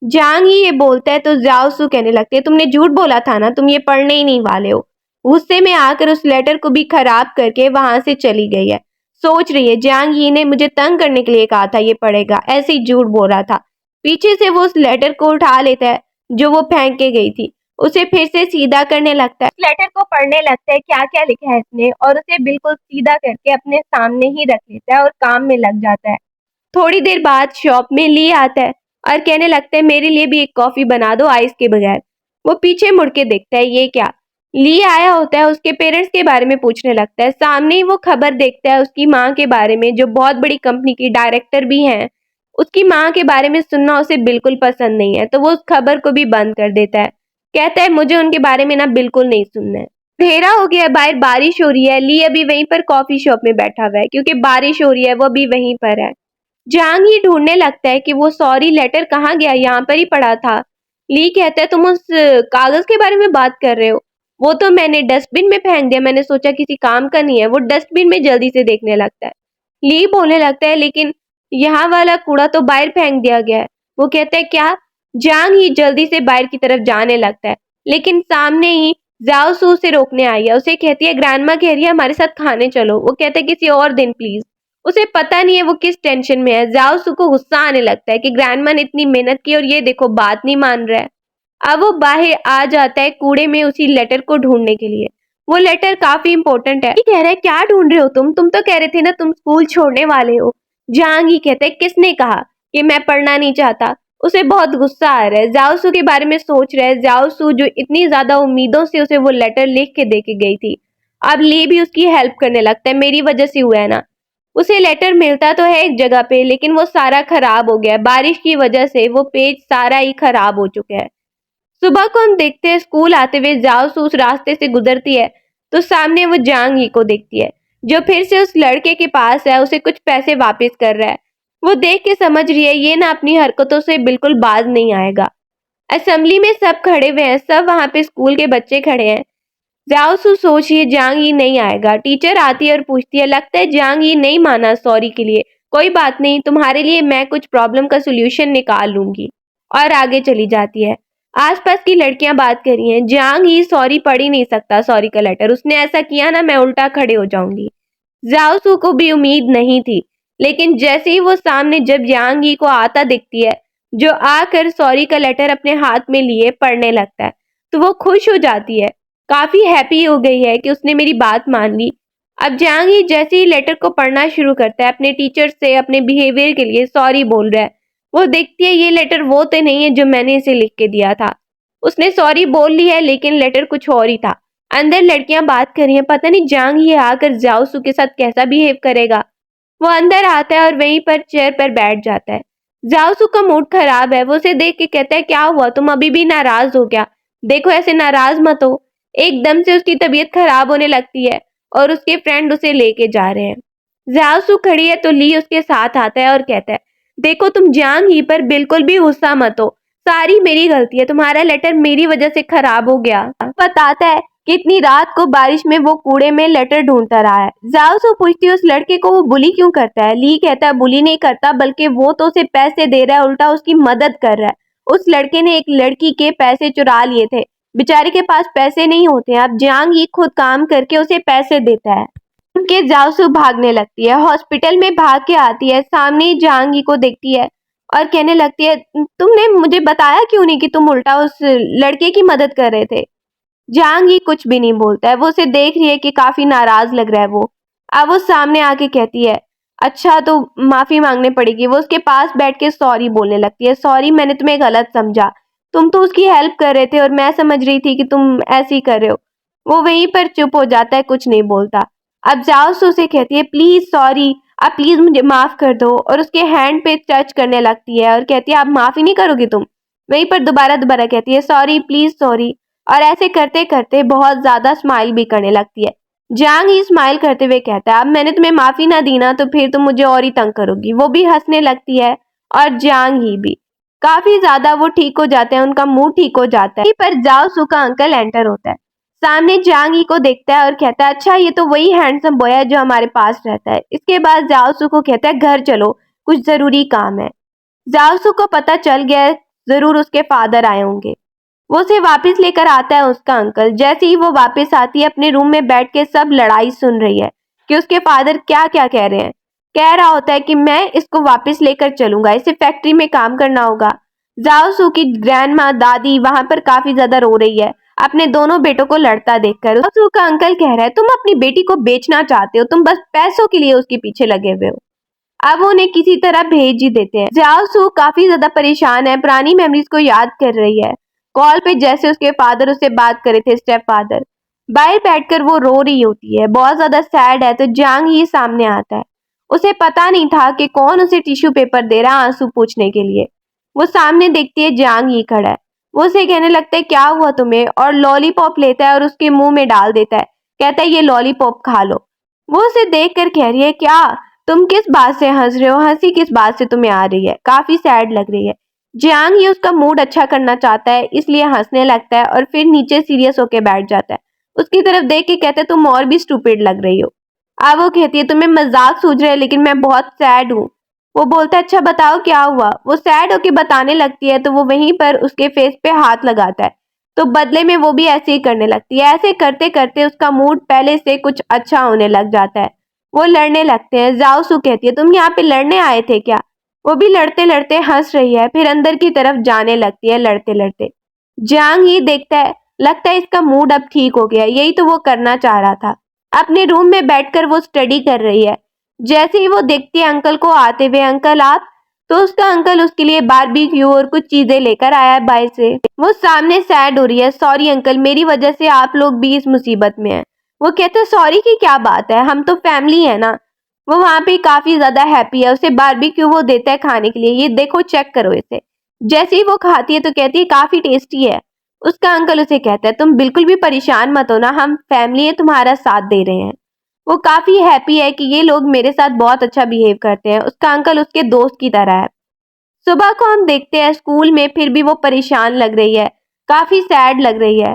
जांग ही ये बोलता है तो जाओसू कहने लगती है तुमने झूठ बोला था ना, तुम ये पढ़ने ही नहीं वाले हो। गुस्से में आकर उस लेटर को भी खराब करके वहां से चली गई है। सोच रही है जांग ही ने मुझे तंग करने के लिए कहा था ये पढ़ेगा, ऐसे ही झूठ बोल रहा था। पीछे से वो उस लेटर को उठा लेता है जो वो फेंक के गई थी, उसे फिर से सीधा करने लगता है। लेटर को पढ़ने लगता है क्या क्या लिखा है इसने, और उसे बिल्कुल सीधा करके अपने सामने ही रख लेता है और काम में लग जाता है। थोड़ी देर बाद शॉप में ली आता है और कहने लगता है मेरे लिए भी एक कॉफी बना दो आइस के बगैर। वो पीछे मुड़ के देखता है ये क्या। ली आया होता है, उसके पेरेंट्स के बारे में पूछने लगता है। सामने ही वो खबर देखता है उसकी माँ के बारे में जो बहुत बड़ी कंपनी की डायरेक्टर भी हैं। उसकी माँ के बारे में सुनना उसे बिल्कुल पसंद नहीं है तो वो उस खबर को भी बंद कर देता है। कहता है मुझे उनके बारे में ना बिल्कुल नहीं सुनना है। अंधेरा हो गया, बाहर बारिश हो रही है। ली अभी वहीं पर कॉफी शॉप में बैठा हुआ है क्योंकि बारिश हो रही है, वो भी वहीं पर है। जांग ही ढूंढने लगता है कि वो सॉरी लेटर कहाँ गया, यहाँ पर ही पड़ा था। ली कहता है तुम उस कागज के बारे में बात कर रहे हो? वो तो मैंने डस्टबिन में फेंक दिया, मैंने सोचा किसी काम का नहीं है। वो डस्टबिन में जल्दी से देखने लगता है। ली बोलने लगता है लेकिन यहाँ वाला कूड़ा तो बाहर फेंक दिया गया है। वो कहता है क्या? जांग ही जल्दी से बाहर की तरफ जाने लगता है, लेकिन सामने ही जाओसू उसे रोकने आई है। उसे कहती है ग्रैंडमा कह रही है हमारे साथ खाने चलो। वो कहता है किसी और दिन प्लीज। उसे पता नहीं है वो किस टेंशन में है। जाओसू को गुस्सा आने लगता है कि ग्रैंडमा ने इतनी मेहनत की और ये देखो बात नहीं मान रहा है। अब वो बाहर आ जाता है कूड़े में उसी लेटर को ढूंढने के लिए। वो लेटर काफी इंपॉर्टेंट है। ये कह रहा है क्या ढूंढ रहे हो तुम तो कह रहे थे ना तुम स्कूल छोड़ने वाले हो। जांग ही कहते हैं किसने कहा कि मैं पढ़ना नहीं चाहता। उसे बहुत गुस्सा आ रहा है, जाओसू के बारे में सोच रहा है। जाओसू जो इतनी ज्यादा उम्मीदों से उसे वो लेटर लिख के दे के गई थी, अब ली भी उसकी हेल्प करने लगता है, मेरी वजह से हुआ है ना। उसे लेटर मिलता तो है एक जगह पे, लेकिन वो सारा खराब हो गया। बारिश की वजह से वो पेज सारा ही खराब हो चुका है। सुबह को हम देखते हैं स्कूल आते हुए जाओसू उस रास्ते से गुजरती है तो सामने वो जांग ही को देखती है जो फिर से उस लड़के के पास है, उसे कुछ पैसे वापस कर रहा है। वो देख के समझ रही है ये ना अपनी हरकतों से बिल्कुल बाज नहीं आएगा। असेंबली में सब खड़े हुए हैं, सब वहां पे स्कूल के बच्चे खड़े हैं। जाओसू सोच ये जांग ही नहीं आएगा। टीचर आती है और पूछती है लगता है जांग ही नहीं माना सॉरी के लिए। कोई बात नहीं, तुम्हारे लिए मैं कुछ प्रॉब्लम का सोल्यूशन निकाल लूंगी, और आगे चली जाती है। आसपास की लड़कियां बात कर रही हैं। जांग ही सॉरी पढ़ ही नहीं सकता सॉरी का लेटर, उसने ऐसा किया ना मैं उल्टा खड़े हो जाऊंगी। जाओसू को भी उम्मीद नहीं थी, लेकिन जैसे ही वो सामने जब यांग यी को आता दिखती है, जो आकर सॉरी का लेटर अपने हाथ में लिए पढ़ने लगता है, तो वो खुश हो जाती है, काफी हैप्पी हो गई है कि उसने मेरी बात मान ली। अब जहांग ही जैसे ही लेटर को पढ़ना शुरू करता है, अपने टीचर से अपने बिहेवियर के लिए सॉरी बोल रहा है। वो देखती है ये लेटर वो तो नहीं है जो मैंने इसे लिख के दिया था। उसने सॉरी बोल ली है लेकिन लेटर कुछ और ही था। अंदर लड़कियां बात कर रही हैं, पता नहीं जहांग ये आकर जाओसू के साथ कैसा बिहेव करेगा। वो अंदर आता है और वहीं पर चेयर पर बैठ जाता है। जाओसू का मूड खराब है, वो उसे देख के कहता है क्या हुआ, तुम अभी भी नाराज हो क्या? देखो ऐसे नाराज मत हो। एकदम से उसकी तबीयत खराब होने लगती है और उसके फ्रेंड उसे लेके जा रहे हैं। जाओसू खड़ी है तो ली उसके साथ आता है और कहता है देखो तुम जांग ही पर बिल्कुल भी गुस्सा मत हो, सारी मेरी गलती है, तुम्हारा लेटर मेरी वजह से खराब हो गया। बताता है कि इतनी रात को बारिश में वो कूड़े में लेटर ढूंढता रहा है। जाओसू पूछती है उस लड़के को वो बुली क्यों करता है। ली कहता है बुली नहीं करता, बल्कि वो तो उसे पैसे दे रहा है, उल्टा उसकी मदद कर रहा है। उस लड़के ने एक लड़की के पैसे चुरा लिए थे, बेचारे के पास पैसे नहीं होते हैं, अब जांग ही खुद काम करके उसे पैसे देता है। उनके जाओसू भागने लगती है, हॉस्पिटल में भाग के आती है, सामने जांग ही को देखती है और कहने लगती है तुमने मुझे बताया क्यों नहीं कि तुम उल्टा उस लड़के की मदद कर रहे थे। जांग ही कुछ भी नहीं बोलता है, वो उसे देख रही है कि काफी नाराज लग रहा है वो। अब वो सामने आके कहती है अच्छा तो माफी मांगने पड़ेगी। वो उसके पास बैठ के सॉरी बोलने लगती है, सॉरी मैंने तुम्हें गलत समझा, तुम तो उसकी हेल्प कर रहे थे और मैं समझ रही थी कि तुम ऐसे ही कर रहे हो। वो वहीं पर चुप हो जाता है, कुछ नहीं बोलता। अब जाओसू से कहती है प्लीज सॉरी, आप प्लीज मुझे माफ कर दो, और उसके हैंड पे टच करने लगती है और कहती है आप माफी नहीं करोगी तुम। वहीं पर दोबारा दोबारा कहती है सॉरी प्लीज सॉरी, और ऐसे करते करते बहुत ज्यादा स्माइल भी करने लगती है। जांग ही स्माइल करते हुए कहता है अब मैंने तुम्हें माफी ना दी ना तो फिर तुम मुझे और ही तंग करोगी। वो भी हंसने लगती है और जांग ही भी काफी ज्यादा वो ठीक हो जाते हैं, उनका मूड ठीक हो जाता है। पर जाओसू का अंकल एंटर होता है, सामने जांग ही को देखता है और कहता है अच्छा ये तो वही हैंडसम बॉय है जो हमारे पास रहता है। इसके बाद जाओसू को कहता है घर चलो, कुछ जरूरी काम है। जाओसू को पता चल गया है, जरूर उसके फादर आए होंगे। वो उसे वापस लेकर आता है उसका अंकल। जैसे ही वो वापस आती है, अपने रूम में बैठ के सब लड़ाई सुन रही है कि उसके फादर क्या क्या कह रहे हैं। कह रहा होता है कि मैं इसको वापस लेकर चलूंगा, इसे फैक्ट्री में काम करना होगा। जाओसू की ग्रैंडमा दादी वहां पर काफी ज्यादा रो रही है अपने दोनों बेटों को लड़ता देखकर। जाओसू का अंकल कह रहा है तुम अपनी बेटी को बेचना चाहते हो, तुम बस पैसों के लिए उसके पीछे लगे हुए हो। अब वो उन्हें किसी तरह भेज ही देते हैं। जाओसू काफी ज्यादा परेशान है, पुरानी मेमोरीज को याद कर रही है। कॉल पे जैसे उसके फादर उससे बात करे थे, स्टेप फादर। बाहर बैठकर वो रो रही होती है, बहुत ज्यादा सैड है, तो जांग ही सामने आता है। उसे पता नहीं था कि कौन उसे टिश्यू पेपर दे रहा आंसू पूछने के लिए। वो सामने देखती है जांग ही खड़ा है। वो उसे कहने लगता है क्या हुआ तुम्हें, और लॉलीपॉप लेता है और उसके मुंह में डाल देता है। कहता है ये लॉलीपॉप खा लो। वो उसे देख कर कह रही है क्या तुम किस बात से हंस रहे हो, हंसी किस बात से तुम्हें आ रही है, काफी सैड लग रही है। जियांग ये उसका मूड अच्छा करना चाहता है, इसलिए हंसने लगता है और फिर नीचे सीरियस होके बैठ जाता है। उसकी तरफ देख के कहता है तुम और भी स्टूपिड लग रही हो। अब वो कहती है तुम्हें मजाक सूझ रहा है लेकिन मैं बहुत सैड हूँ। वो बोलता है अच्छा बताओ क्या हुआ। वो सैड होके बताने लगती है तो वो वहीं पर उसके फेस पे हाथ लगाता है, तो बदले में वो भी ऐसे ही करने लगती है। ऐसे करते करते उसका मूड पहले से कुछ अच्छा होने लग जाता है। वो लड़ने लगते हैं। जाओसू कहती है तुम यहाँ पे लड़ने आए थे क्या। वो भी लड़ते लड़ते हंस रही है, फिर अंदर की तरफ जाने लगती है लड़ते लड़ते। जांग ही देखता है, लगता है इसका मूड अब ठीक हो गया, यही तो वो करना चाह रहा था। अपने रूम में बैठकर वो स्टडी कर रही है। जैसे ही वो देखती है अंकल को आते हुए, अंकल आप, तो उसका अंकल उसके लिए बारबेक्यू और कुछ चीजें लेकर आया है बाहर से। वो सामने सैड हो रही है, सॉरी अंकल मेरी वजह से आप लोग भी इस मुसीबत में हैं। वो कहते हैं सॉरी की क्या बात है, हम तो फैमिली है ना। वो वहां पे काफी ज्यादा हैप्पी है, उसे बारबेक्यू वो देता है खाने के लिए, ये देखो चेक करो इसे। जैसे ही वो खाती है तो कहती है काफी टेस्टी है। उसका अंकल उसे कहता है तुम बिल्कुल भी परेशान मत हो ना, हम फैमिली है, तुम्हारा साथ दे रहे हैं। वो काफी हैप्पी है कि ये लोग मेरे साथ बहुत अच्छा बिहेव करते हैं। उसका अंकल उसके दोस्त की तरह है। सुबह को हम देखते हैं स्कूल में, फिर भी वो परेशान लग रही है, काफी सैड लग रही है।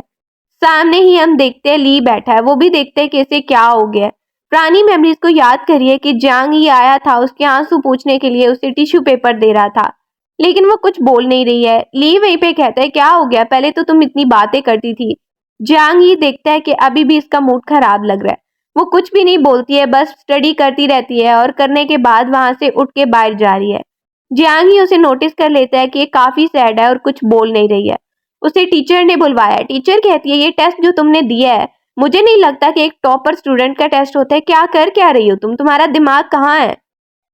सामने ही हम देखते हैं ली बैठा है, वो भी देखते हैं कि इसे क्या हो गया है। पुरानी मेमोरीज को याद करिए कि जांग ही आया था उसके आंसू पूछने के लिए, उसे टिश्यू पेपर दे रहा था, लेकिन वो कुछ बोल नहीं रही है। ली वहीं पे कहता है क्या हो गया, पहले तो तुम इतनी बातें करती थी। जांग ही देखता है कि अभी भी इसका मूड खराब लग रहा है। वो कुछ भी नहीं बोलती है, बस स्टडी करती रहती है और करने के बाद वहां से उठ के बाहर जा रही है। जियांग ही उसे नोटिस कर लेता है कि ये काफी सैड है और कुछ बोल नहीं रही है। उसे टीचर ने बुलवाया है। टीचर कहती है ये टेस्ट जो तुमने दिया है, मुझे नहीं लगता कि एक टॉपर स्टूडेंट का टेस्ट होता है। क्या रही हो तुम्हारा दिमाग कहाँ है?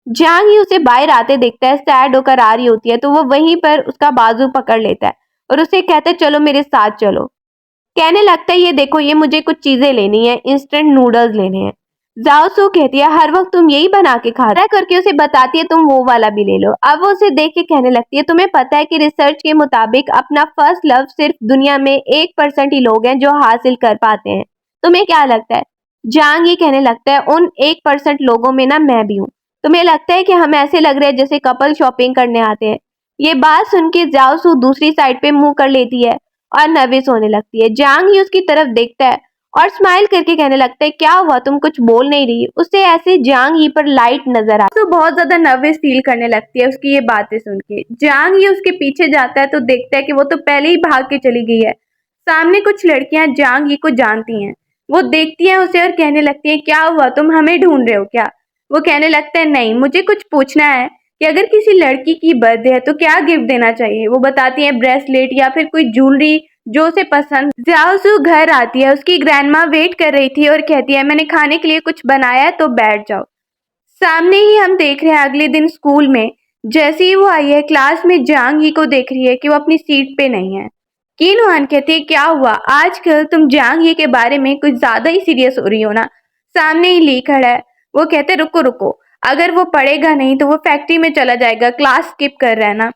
जियांग ही उसे बाहर आते देखता है, सैड होकर आ रही होती है, तो वो वहीं पर उसका बाजू पकड़ लेता है और उसे कहता है चलो मेरे साथ चलो। कहने लगता है ये देखो, ये मुझे कुछ चीजें लेनी है, इंस्टेंट नूडल्स लेने हैं। जाओ सो कहती है हर वक्त तुम यही बना के खा रहे हो। करके उसे बताती है तुम वो वाला भी ले लो। अब वो उसे देख के कहने लगती है तुम्हें पता है कि रिसर्च के मुताबिक अपना फर्स्ट लव सिर्फ दुनिया में 1% ही लोग हैं जो हासिल कर पाते हैं। तुम्हें क्या लगता है? जांग ये कहने लगता है उन 1% लोगों में ना मैं भी हूँ। तुम्हें लगता है कि हम ऐसे लग रहे हैं जैसे कपल शॉपिंग करने आते हैं? ये बात सुन के जाओ सू दूसरी साइड पे मुंह कर लेती है और नर्वस होने लगती है। जांग ही उसकी तरफ देखता है और स्माइल करके कहने लगता है क्या हुआ, तुम कुछ बोल नहीं रही? उसे ऐसे जांग ही पर लाइट नजर आ तो बहुत ज्यादा नर्वस फील करने लगती है उसकी ये बातें सुन के। जांग ही उसके पीछे जाता है तो देखता है कि वो तो पहले ही भाग के चली गई है। सामने कुछ लड़कियां जांग ही को जानती हैं। वो देखती है उसे और कहने लगती है क्या हुआ, तुम हमें ढूंढ रहे हो क्या? वो कहने लगता है नहीं, मुझे कुछ पूछना है कि अगर किसी लड़की की बर्थडे है तो क्या गिफ्ट देना चाहिए। वो बताती है ब्रेसलेट या फिर कोई ज्वेलरी जो उसे पसंद। जाओसू घर आती है, उसकी ग्रैंडमा वेट कर रही थी और कहती है मैंने खाने के लिए कुछ बनाया है तो बैठ जाओ। सामने ही हम देख रहे हैं अगले दिन स्कूल में जैसे ही वो आई है क्लास में जांग ही को देख रही है कि वो अपनी सीट पे नहीं है। किन हुआन कहती है क्या हुआ, आजकल तुम जांग ही के बारे में कुछ ज्यादा ही सीरियस हो रही हो ना। सामने ही ली खड़ा है। वो कहते रुको रुको, अगर वो पढ़ेगा नहीं तो वो फैक्ट्री में चला जाएगा, क्लास स्किप कर रहा है ना।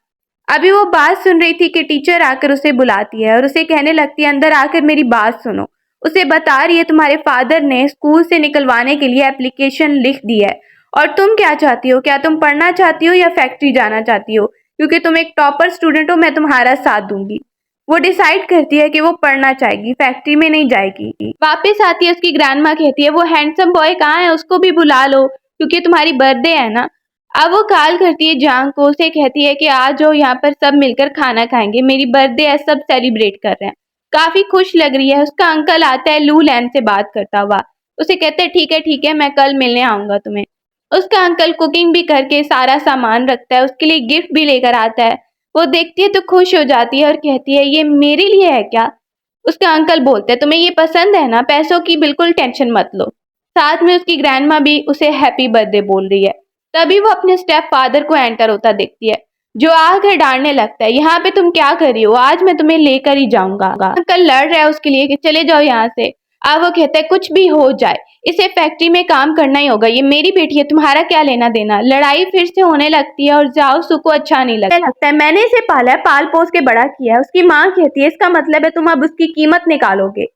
अभी वो बात सुन रही थी कि टीचर आकर उसे बुलाती है और उसे कहने लगती है अंदर आकर मेरी बात सुनो। उसे बता रही है तुम्हारे फादर ने स्कूल से निकलवाने के लिए एप्लीकेशन लिख दी है और तुम क्या चाहती हो, क्या तुम पढ़ना चाहती हो या फैक्ट्री जाना चाहती हो? क्योंकि तुम एक टॉपर स्टूडेंट हो, मैं तुम्हारा साथ दूंगी। वो डिसाइड करती है कि वो पढ़ना चाहेगी, फैक्ट्री में नहीं जाएगी। वापस आती है, उसकी ग्रैंडमा कहती है वो हैंडसम बॉय कहाँ है, उसको भी बुला लो क्योंकि तुम्हारी बर्थडे है ना। अब वो कॉल करती है जांग को, उसे कहती है कि आ जाओ यहाँ पर सब मिलकर खाना खाएंगे, मेरी बर्थडे है, सब सेलिब्रेट कर रहे हैं। काफी खुश लग रही है। उसका अंकल आता है लू लैन से बात करता हुआ। उसे कहते हैं ठीक है मैं कल मिलने आऊंगा तुम्हें। उसका अंकल कुकिंग भी करके सारा सामान रखता है, उसके लिए गिफ्ट भी लेकर आता है। वो देखती है तो खुश हो जाती है और कहती है ये मेरे लिए है क्या? उसका अंकल बोलते हैं तुम्हें ये पसंद है ना, पैसों की बिल्कुल टेंशन मत लो। साथ में उसकी ग्रैंडमा भी उसे हैप्पी बर्थडे बोल रही है। तभी वो अपने स्टेप फादर को एंटर होता देखती है जो आकर डांटने लगता है यहाँ पे तुम क्या कर रही हो, आज मैं तुम्हें लेकर ही जाऊंगा। अंकल लड़ रहा है उसके लिए कि चले जाओ यहाँ से। अब वो कहता है कुछ भी हो जाए इसे फैक्ट्री में काम करना ही होगा, ये मेरी बेटी है, तुम्हारा क्या लेना देना। लड़ाई फिर से होने लगती है और जाओ सू को अच्छा नहीं लगता है। मैंने इसे पाला है, पाल पोस के बड़ा किया है। उसकी माँ कहती है इसका मतलब है तुम अब उसकी कीमत निकालोगे।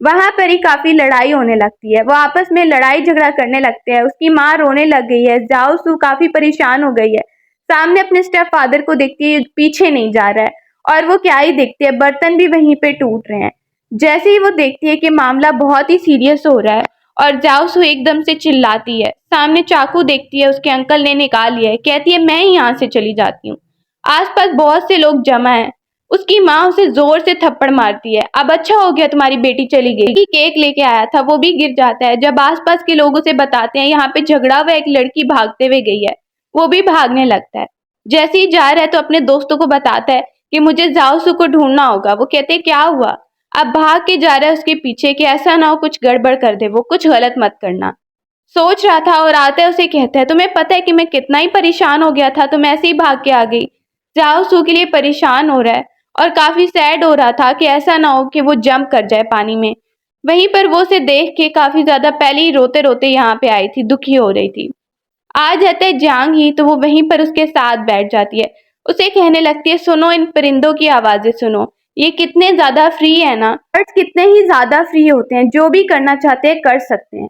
वहां पर ही काफी लड़ाई होने लगती है, वो आपस में लड़ाई झगड़ा करने लगते हैं। उसकी माँ रोने लग गई है। जाओ सू काफी परेशान हो गई है। सामने अपने स्टेप फादर को देखती है, पीछे नहीं जा रहा है और वो क्या ही देखती है, बर्तन भी वहीं पे टूट रहे हैं। जैसे ही वो देखती है कि मामला बहुत ही सीरियस हो रहा है और जाओ सू एकदम से चिल्लाती है। सामने चाकू देखती है, उसके अंकल ने निकाल लिया है। कहती है मैं यहाँ से चली जाती हूँ, आसपास बहुत से लोग जमा हैं। उसकी माँ उसे जोर से थप्पड़ मारती है। अब अच्छा हो गया तुम्हारी बेटी चली गई। केक लेके आया था वो भी गिर जाता है। जब आसपास के लोग उसे बताते हैं यहाँ पे झगड़ा हुआ, एक लड़की भागते हुए गई है, वो भी भागने लगता है। जैसे ही जा रहा है तो अपने दोस्तों को बताता है कि मुझे जाओसू को ढूंढना होगा। वो कहते हैं क्या हुआ? अब भाग के जा रहा है उसके पीछे कि ऐसा ना हो कुछ गड़बड़ कर दे, वो कुछ गलत मत करना। सोच रहा था और आता है उसे कहता है तुम्हें पता है कि मैं कितना ही परेशान हो गया था, तुम ऐसे ही भाग के आ गई। जाओ सू के लिए परेशान हो रहा है और काफी सैड हो रहा था कि ऐसा ना हो कि वो जंप कर जाए पानी में। वहीं पर वो उसे देख के काफी ज्यादा पहले ही रोते रोते यहाँ पे आई थी, दुखी हो रही थी। आ जाते है जांग ही तो वो वहीं पर उसके साथ बैठ जाती है। उसे कहने लगती है सुनो इन परिंदों की आवाजें सुनो, ये कितने ज्यादा फ्री है ना, बर्ड्स कितने ही ज्यादा फ्री होते हैं, जो भी करना चाहते हैं कर सकते हैं।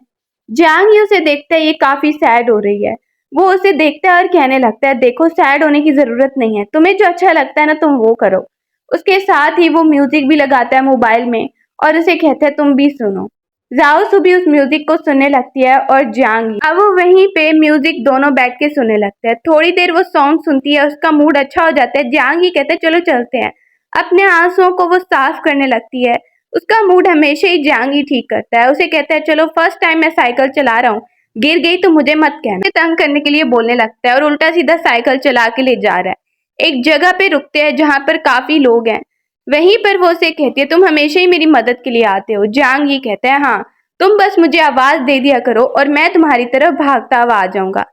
जांग ही उसे देखता है ये काफी सैड हो रही है। वो उसे देखता है और कहने लगता है देखो सैड होने की जरूरत नहीं है, तुम्हें जो अच्छा लगता है ना तुम वो करो। उसके साथ ही वो म्यूजिक भी लगाता है मोबाइल में और उसे कहता है तुम भी सुनो। जाओ सुबह उस म्यूजिक को सुनने लगती है और जांग अब वो वहीं पे म्यूजिक दोनों बैठ के सुनने लगते हैं। थोड़ी देर वो सॉन्ग सुनती है, उसका मूड अच्छा हो जाता है। जांग ही कहते हैं चलो चलते हैं। अपने आंसुओं को वो साफ करने लगती है। उसका मूड हमेशा ही जांग ही ठीक करता है। उसे कहता है चलो फर्स्ट टाइम मैं साइकिल चला रहा हूँ, गिर गई तो मुझे मत कहना। उसे तंग करने के लिए बोलने लगता है और उल्टा सीधा साइकिल चला के ले जा रहा है। एक जगह पे रुकते हैं जहाँ पर काफी लोग हैं। वहीं पर वो उसे कहती है तुम हमेशा ही मेरी मदद के लिए आते हो। जांग ये कहता है हाँ, तुम बस मुझे आवाज दे दिया करो और मैं तुम्हारी तरफ भागता हुआ आ जाऊंगा।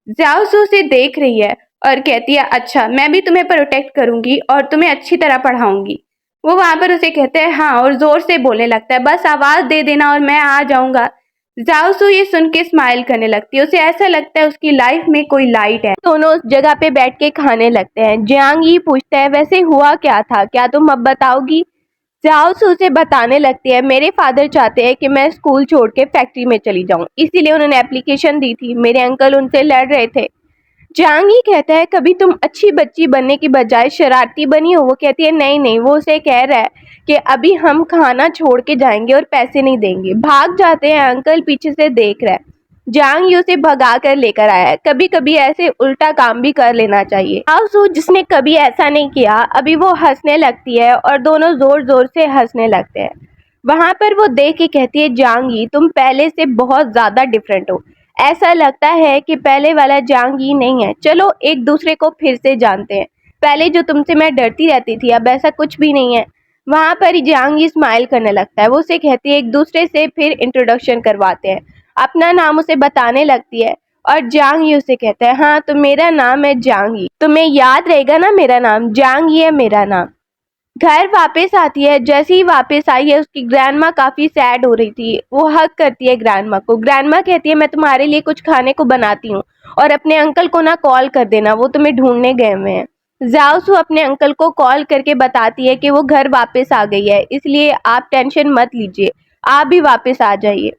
जाओ सू उसे देख रही है और कहती है अच्छा, मैं भी तुम्हें प्रोटेक्ट करूंगी और तुम्हें अच्छी तरह पढ़ाऊंगी। वो वहां पर उसे कहते हैं हाँ और जोर से बोलने लगता है बस आवाज दे देना और मैं आ जाऊंगा। जाओ सू ये सुन के स्माइल करने लगती है। उसे ऐसा लगता है उसकी लाइफ में कोई लाइट है। दोनों उस जगह पे बैठ के खाने लगते हैं। जियांग ये पूछता है वैसे हुआ क्या था, क्या तुम अब बताओगी? जाओ सू उसे बताने लगती है मेरे फादर चाहते हैं कि मैं स्कूल छोड़ के फैक्ट्री में चली जाऊं, इसीलिए उन्होंने एप्लीकेशन दी थी। मेरे अंकल उनसे लड़ रहे थे। जांग ही कहता है कभी तुम अच्छी बच्ची बनने की बजाय शरारती बनी हो? वो कहती है नहीं नहीं। वो उसे कह रहा है कि अभी हम खाना छोड़ के जाएंगे और पैसे नहीं देंगे। भाग जाते हैं। अंकल पीछे से देख रहा है। जांग यू से भगा कर लेकर आया है। कभी कभी ऐसे उल्टा काम भी कर लेना चाहिए। सू जिसने कभी ऐसा नहीं किया, अभी वो हंसने लगती है और दोनों जोर जोर से हंसने लगते हैं। वहां पर वो देख के कहती है जांग यी तुम पहले से बहुत ज्यादा डिफरेंट हो। ऐसा लगता है कि पहले वाला जांग यी नहीं है। चलो एक दूसरे को फिर से जानते हैं। पहले जो तुमसे मैं डरती रहती थी अब ऐसा कुछ भी नहीं है। वहां पर जांग यी स्माइल करने लगता है। वो उसे कहती है एक दूसरे से फिर इंट्रोडक्शन करवाते हैं। अपना नाम उसे बताने लगती है और जांग यी उसे कहता है हाँ तो मेरा नाम है जांग यी, तुम्हें याद रहेगा ना मेरा नाम? जांग यी है मेरा नाम। घर वापस आती है। जैसे ही वापस आई है उसकी ग्रैंडमा काफी सैड हो रही थी। वो हग करती है ग्रैंडमा को। ग्रैंडमा कहती है मैं तुम्हारे लिए कुछ खाने को बनाती हूँ और अपने अंकल को ना कॉल कर देना, वो तुम्हें ढूंढने गए हुए हैं। जाओ सू अपने अंकल को कॉल करके बताती है कि वो घर वापस आ गई है, इसलिए आप टेंशन मत लीजिए, आप भी वापस आ जाइए।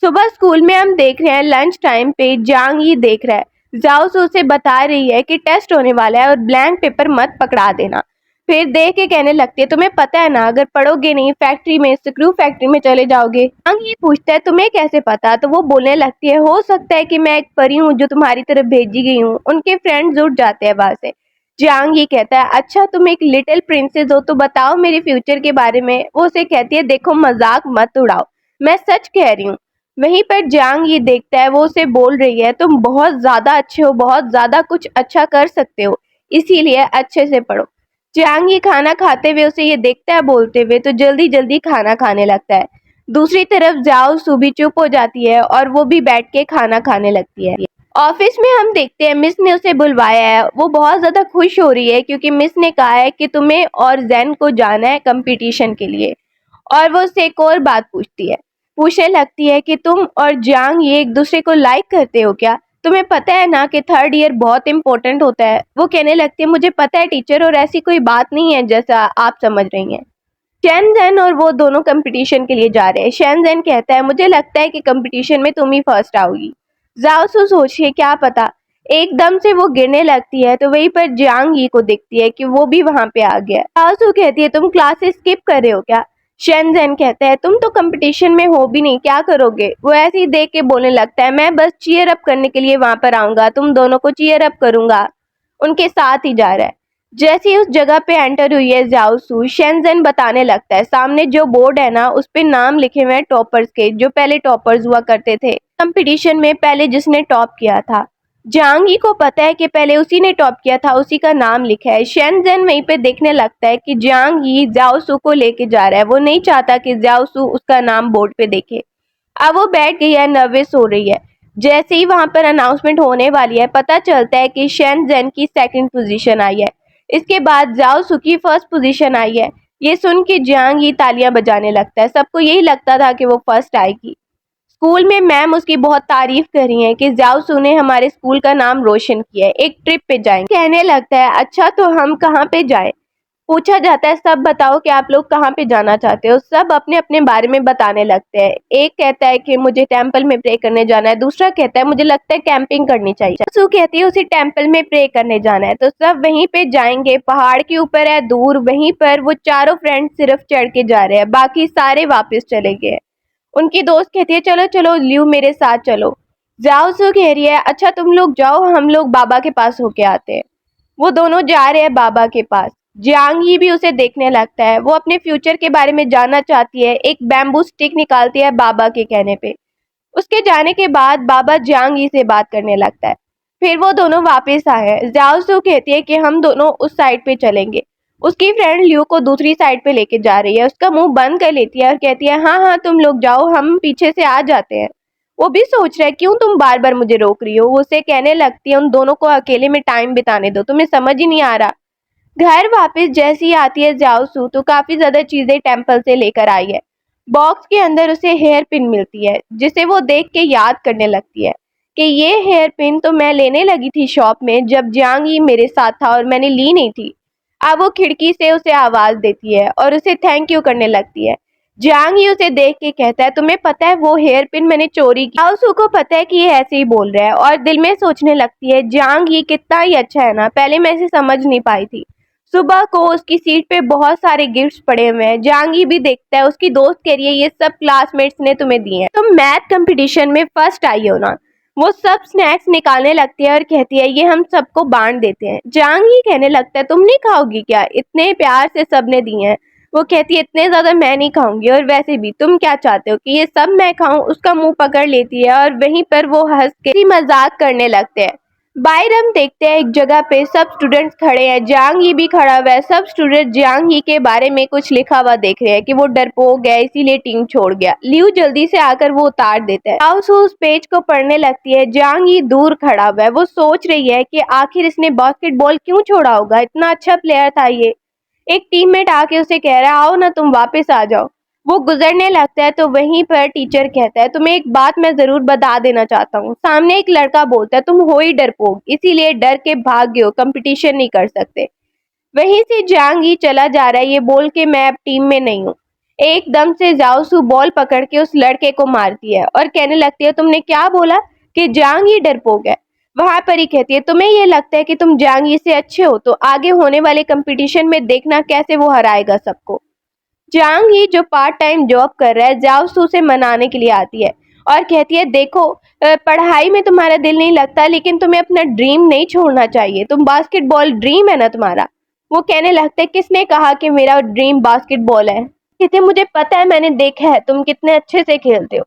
सुबह स्कूल में हम देख रहे हैं लंच टाइम पे जांग यी देख रहा है। जाओ सू उसे बता रही है कि टेस्ट होने वाला है और ब्लैंक पेपर मत पकड़ा देना। फिर देख के कहने लगती है तुम्हें पता है ना अगर पढ़ोगे नहीं फैक्ट्री में स्क्रू फैक्ट्री में चले जाओगे। जांग ये पूछता है तुम्हें कैसे पता? तो वो बोलने लगती है हो सकता है कि मैं एक परी हूँ जो तुम्हारी तरफ भेजी गई हूँ। उनके फ्रेंड्स उठ जाते हैं वहां से। जांग ये कहता है अच्छा तुम एक लिटिल प्रिंसेस हो तो बताओ मेरे फ्यूचर के बारे में। वो उसे कहती है देखो मजाक मत उड़ाओ, मैं सच कह रही हूँ। वहीं पर जांग ये देखता है। वो उसे बोल रही है तुम बहुत ज्यादा अच्छे हो, बहुत ज्यादा कुछ अच्छा कर सकते हो, इसीलिए अच्छे से पढ़ो। जांग ये खाना खाते हुए उसे ये देखता है बोलते हुए तो जल्दी जल्दी खाना खाने लगता है। दूसरी तरफ जाओ सू भी चुप हो जाती है और वो भी बैठ के खाना खाने लगती है। ऑफिस में हम देखते हैं मिस ने उसे बुलवाया है। वो बहुत ज्यादा खुश हो रही है क्योंकि मिस ने कहा है कि तुम्हें और जैन को जाना है कंपटीशन के लिए। और वो उससे एक और बात पूछने लगती है कि तुम और जांग ये एक दूसरे को लाइक करते हो क्या? तुम्हें पता है ना कि थर्ड ईयर बहुत इंपॉर्टेंट होता है। वो कहने लगती है मुझे पता है टीचर और ऐसी कोई बात नहीं है जैसा आप समझ रही हैं। शेनज़ेन और वो दोनों कंपटीशन के लिए जा रहे हैं। शेनज़ेन कहता है मुझे लगता है कि कंपटीशन में तुम ही फर्स्ट आओगी। जाओ सू सोचिए क्या पता। एकदम से वो गिरने लगती है तो वहीं पर जांग यी को दिखती है कि वो भी वहां पे आ गया। जाओ सू कहती है तुम क्लासेस स्किप कर रहे हो क्या? शेनज़ेन कहता है तुम तो कंपटीशन में हो भी नहीं, क्या करोगे? वो ऐसे ही देख के बोलने लगता है मैं बस चीयर अप करने के लिए वहां पर आऊंगा, तुम दोनों को चीयर अप करूंगा। उनके साथ ही जा रहा है। जैसे ही उस जगह पे एंटर हुई है जाओ सू, शेनज़ेन बताने लगता है सामने जो बोर्ड है ना उस पे नाम लिखे हुए हैं टॉपर्स के, जो पहले टॉपर्स हुआ करते थे कंपटीशन में, पहले जिसने टॉप किया था। जांग यी को पता है कि पहले उसी ने टॉप किया था, उसी का नाम लिखा है। शेनज़ेन वहीं पे देखने लगता है कि जांग यी जाओ सू को लेके जा रहा है। वो नहीं चाहता कि जाओ सू उसका नाम बोर्ड पे देखे। अब वो बैठ गई है, नर्वस हो रही है। जैसे ही वहां पर अनाउंसमेंट होने वाली है पता चलता है कि शेनज़ेन की सेकंड पोजीशन आई है। इसके बाद जाओ सू की फर्स्ट पोजीशन आई है। ये सुन के जांग यी तालियां बजाने लगता है। सबको यही लगता था कि वो फर्स्ट आएगी। स्कूल में मैम उसकी बहुत तारीफ कर रही हैं कि जाओ सू ने हमारे स्कूल का नाम रोशन किया है, एक ट्रिप पे जाएंगे। कहने लगता है अच्छा तो हम कहाँ पे जाए? पूछा जाता है सब बताओ कि आप लोग कहाँ पे जाना चाहते हो। सब अपने अपने बारे में बताने लगते हैं। एक कहता है कि मुझे टेंपल में प्रे करने जाना है, दूसरा कहता है मुझे लगता है कैंपिंग करनी चाहिए। सू कहती है उसे टेंपल में प्रे करने जाना है। तो सब वहीं पे जाएंगे। पहाड़ के ऊपर है दूर, वहीं पर वो चारों फ्रेंड सिर्फ चढ़ के जा रहे हैं, बाकी सारे वापस चले गए। उनकी दोस्त कहती है चलो चलो ल्यू मेरे साथ चलो। जाओ सू कह रही है अच्छा तुम लोग जाओ, हम लोग बाबा के पास होके आते हैं। वो दोनों जा रहे हैं बाबा के पास। जियांग ही भी उसे देखने लगता है। वो अपने फ्यूचर के बारे में जानना चाहती है। एक बैम्बू स्टिक निकालती है बाबा के कहने पे। उसके जाने के बाद बाबा जियांग ही से बात करने लगता है। फिर वो दोनों वापस आए। जाओ सू कहती है कि हम दोनों उस साइड पे चलेंगे। उसकी फ्रेंड लियो को दूसरी साइड पे लेके जा रही है। उसका मुंह बंद कर लेती है और कहती है हाँ हाँ तुम लोग जाओ, हम पीछे से आ जाते हैं। वो भी सोच रहा है क्यों तुम बार बार मुझे रोक रही हो। वो उसे कहने लगती है उन दोनों को अकेले में टाइम बिताने दो, तुम्हें समझ ही नहीं आ रहा। घर वापस जैसी आती है जाओसू तो काफी ज्यादा चीजें टेम्पल से लेकर आई है। बॉक्स के अंदर उसे हेयर पिन मिलती है जिसे वो देख के याद करने लगती है कि ये हेयर पिन तो मैं लेने लगी थी शॉप में जब जियांग ही मेरे साथ था और मैंने ली नहीं थी। अब वो खिड़की से उसे आवाज देती है और उसे थैंक यू करने लगती है। जियांग ही उसे देख के कहता है तुम्हें पता है वो हेयर पिन मैंने चोरी की। जाओसू को पता है कि ये ऐसे ही बोल रहा है और दिल में सोचने लगती है जियांग ही कितना ही अच्छा है ना, पहले मैं इसे समझ नहीं पाई थी। सुबह को उसकी सीट पे बहुत सारे गिफ्ट्स पड़े हुए हैं। जहांगी भी देखता है, उसकी दोस्त कह रही है ये सब क्लासमेट्स ने तुम्हें दिए हैं, तुम मैथ कंपटीशन में फर्स्ट आई हो ना। वो सब स्नैक्स निकालने लगती है और कहती है ये हम सबको बांट देते हैं। जहांगी कहने लगता है तुम नहीं खाओगी क्या, इतने प्यार से सबने दिए हैं। वो कहती है इतने ज्यादा मैं नहीं खाऊंगी और वैसे भी तुम क्या चाहते हो कि ये सब मैं खाऊं। उसका मुंह पकड़ लेती है और वहीं पर वो हंस के मजाक करने लगते हैं। बाहर हम देखते हैं एक जगह पे सब स्टूडेंट्स खड़े हैं। जियांग ही भी खड़ा हुआ है। सब स्टूडेंट जियांग ही के बारे में कुछ लिखा हुआ देख रहे हैं कि वो डरपोक है इसीलिए टीम छोड़ गया। लियू जल्दी से आकर वो उतार देता है। हाउस उस पेज को पढ़ने लगती है। जियांग ही दूर खड़ा हुआ है। वो सोच रही है कि आखिर इसने बास्केटबॉल क्यों छोड़ा होगा, इतना अच्छा प्लेयर था ये। एक टीममेट आके उसे कह रहा है आओ ना तुम वापस आ जाओ। वो गुजरने लगता है तो वहीं पर टीचर कहता है तुम्हें एक बात मैं जरूर बता देना चाहता हूँ। सामने एक लड़का बोलता है तुम हो ही डरपोक, इसीलिए डर के भाग गए हो, कंपटीशन नहीं कर सकते। वहीं से जियांग ही चला जा रहा है ये बोल के मैं अब टीम में नहीं हूँ। एकदम से जाओसू बॉल पकड़ के उस लड़के को मारती है और कहने लगती है तुमने क्या बोला कि जियांग ही डरपोक है। वहां पर ही कहती है तुम्हें ये लगता है कि तुम जियांग ही से अच्छे हो तो आगे होने वाले कंपटीशन में देखना कैसे वो हराएगा सबको। जियांग ही जो पार्ट टाइम जॉब कर रहा है जाओसू से मनाने के लिए आती है और कहती है देखो पढ़ाई में तुम्हारा दिल नहीं लगता लेकिन तुम्हें अपना ड्रीम नहीं छोड़ना चाहिए, तुम बास्केटबॉल ड्रीम है ना तुम्हारा। वो कहने लगता है किसने कहा कि मेरा ड्रीम बास्केटबॉल है। कहते मुझे पता है, मैंने देखा है तुम कितने अच्छे से खेलते हो।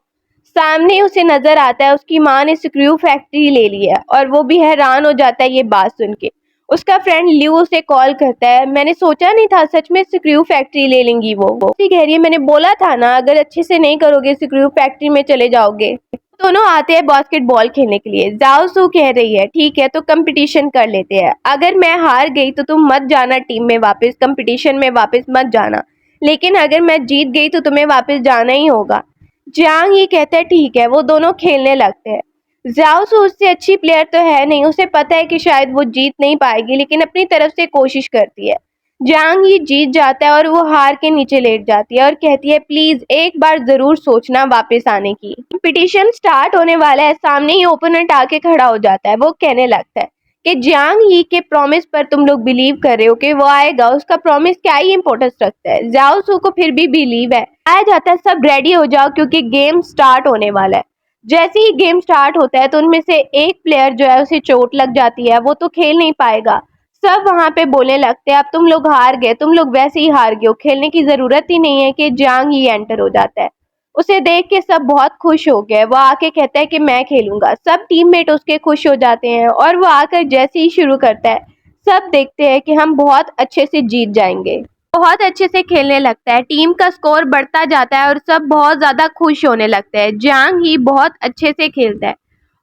सामने उसे नजर आता है उसकी माँ ने स्क्रू फैक्ट्री ले ली है और वो भी हैरान हो जाता है ये बात सुन के। उसका फ्रेंड ल्यू उसे कॉल करता है मैंने सोचा नहीं था सच में स्क्रू फैक्ट्री ले लेंगी वो कह रही है मैंने बोला था ना अगर अच्छे से नहीं करोगे स्क्रू फैक्ट्री में चले जाओगे। दोनों आते हैं बास्केटबॉल खेलने के लिए। जाओसू कह रही है ठीक है तो कंपटीशन कर लेते हैं, अगर मैं हार गई तो तुम मत जाना टीम में वापस, कंपटीशन में वापस मत जाना, लेकिन अगर मैं जीत गई तो तुम्हें वापस जाना ही होगा। जियांग ही कहता है ठीक है। वो दोनों खेलने लगते हैं। जाओसू उससे अच्छी प्लेयर तो है नहीं, उसे पता है कि शायद वो जीत नहीं पाएगी लेकिन अपनी तरफ से कोशिश करती है। जियांग ही जीत जाता है और वो हार के नीचे लेट जाती है और कहती है प्लीज एक बार जरूर सोचना वापस आने की। कंपटीशन स्टार्ट होने वाला है। सामने ही ओपोनेंट आके खड़ा हो जाता है। वो कहने लगता है कि जियांग ही के प्रॉमिस पर तुम लोग बिलीव कर रहे हो कि वो आएगा, उसका प्रॉमिस क्या ही इंपॉर्टेंस रखता है। जाओसू को फिर भी बिलीव है। आया जाता है सब रेडी हो जाओ क्योंकि गेम स्टार्ट होने वाला है। जैसे ही गेम स्टार्ट होता है तो उनमें से एक प्लेयर जो है उसे चोट लग जाती है, वो तो खेल नहीं पाएगा। सब वहां पे बोलने लगते हैं अब तुम लोग हार गए, तुम लोग वैसे ही हार गए हो, खेलने की जरूरत ही नहीं है। कि जियांग ही एंटर हो जाता है। उसे देख के सब बहुत खुश हो गए। वो आके कहता है कि मैं खेलूंगा। सब टीममेट उसके खुश हो जाते हैं और वो आकर जैसे ही शुरू करता है सब देखते हैं कि हम बहुत अच्छे से जीत जाएंगे। बहुत अच्छे से खेलने लगता है, टीम का स्कोर बढ़ता जाता है और सब बहुत ज्यादा खुश होने लगते हैं। जियांग ही बहुत अच्छे से खेलता है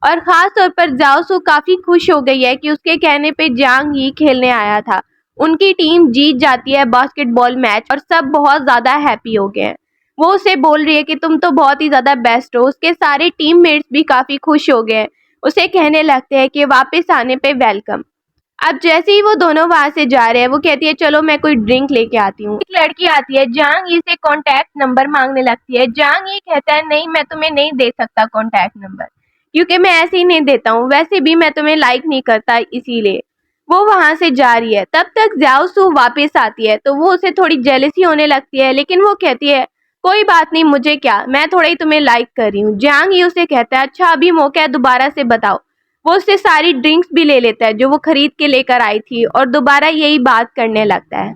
और खास तौर पर जाओसू काफी खुश हो गई है कि उसके कहने पे जियांग ही खेलने आया था। उनकी टीम जीत जाती है बास्केटबॉल मैच और सब बहुत ज्यादा हैप्पी हो गए हैं। वो उसे बोल रही है कि तुम तो बहुत ही ज्यादा बेस्ट हो। उसके सारे टीममेट्स भी काफी खुश हो गए हैं। उसे कहने लगते हैं कि वापस आने पे वेलकम। अब जैसे ही वो दोनों वहां से जा रहे हैं वो कहती है चलो मैं कोई ड्रिंक लेके आती हूँ। एक लड़की आती है, जियांग ही से कांटेक्ट नंबर मांगने लगती है। जियांग ही कहता है नहीं मैं तुम्हें नहीं दे सकता कांटेक्ट नंबर, क्योंकि मैं ऐसे ही नहीं देता हूँ, वैसे भी मैं तुम्हें लाइक नहीं करता इसीलिए। वो वहां से जा रही है। तब तक जाओसू वापस आती है तो वो उसे थोड़ी जेलसी होने लगती है लेकिन वो कहती है कोई बात नहीं, मुझे क्या, मैं थोड़ा ही तुम्हें लाइक कर रही हूँ। जियांग ही उसे कहता है अच्छा अभी मौका है, दोबारा से बताओ। वो उससे सारी ड्रिंक्स भी ले लेता है जो वो खरीद के लेकर आई थी और दोबारा यही बात करने लगता है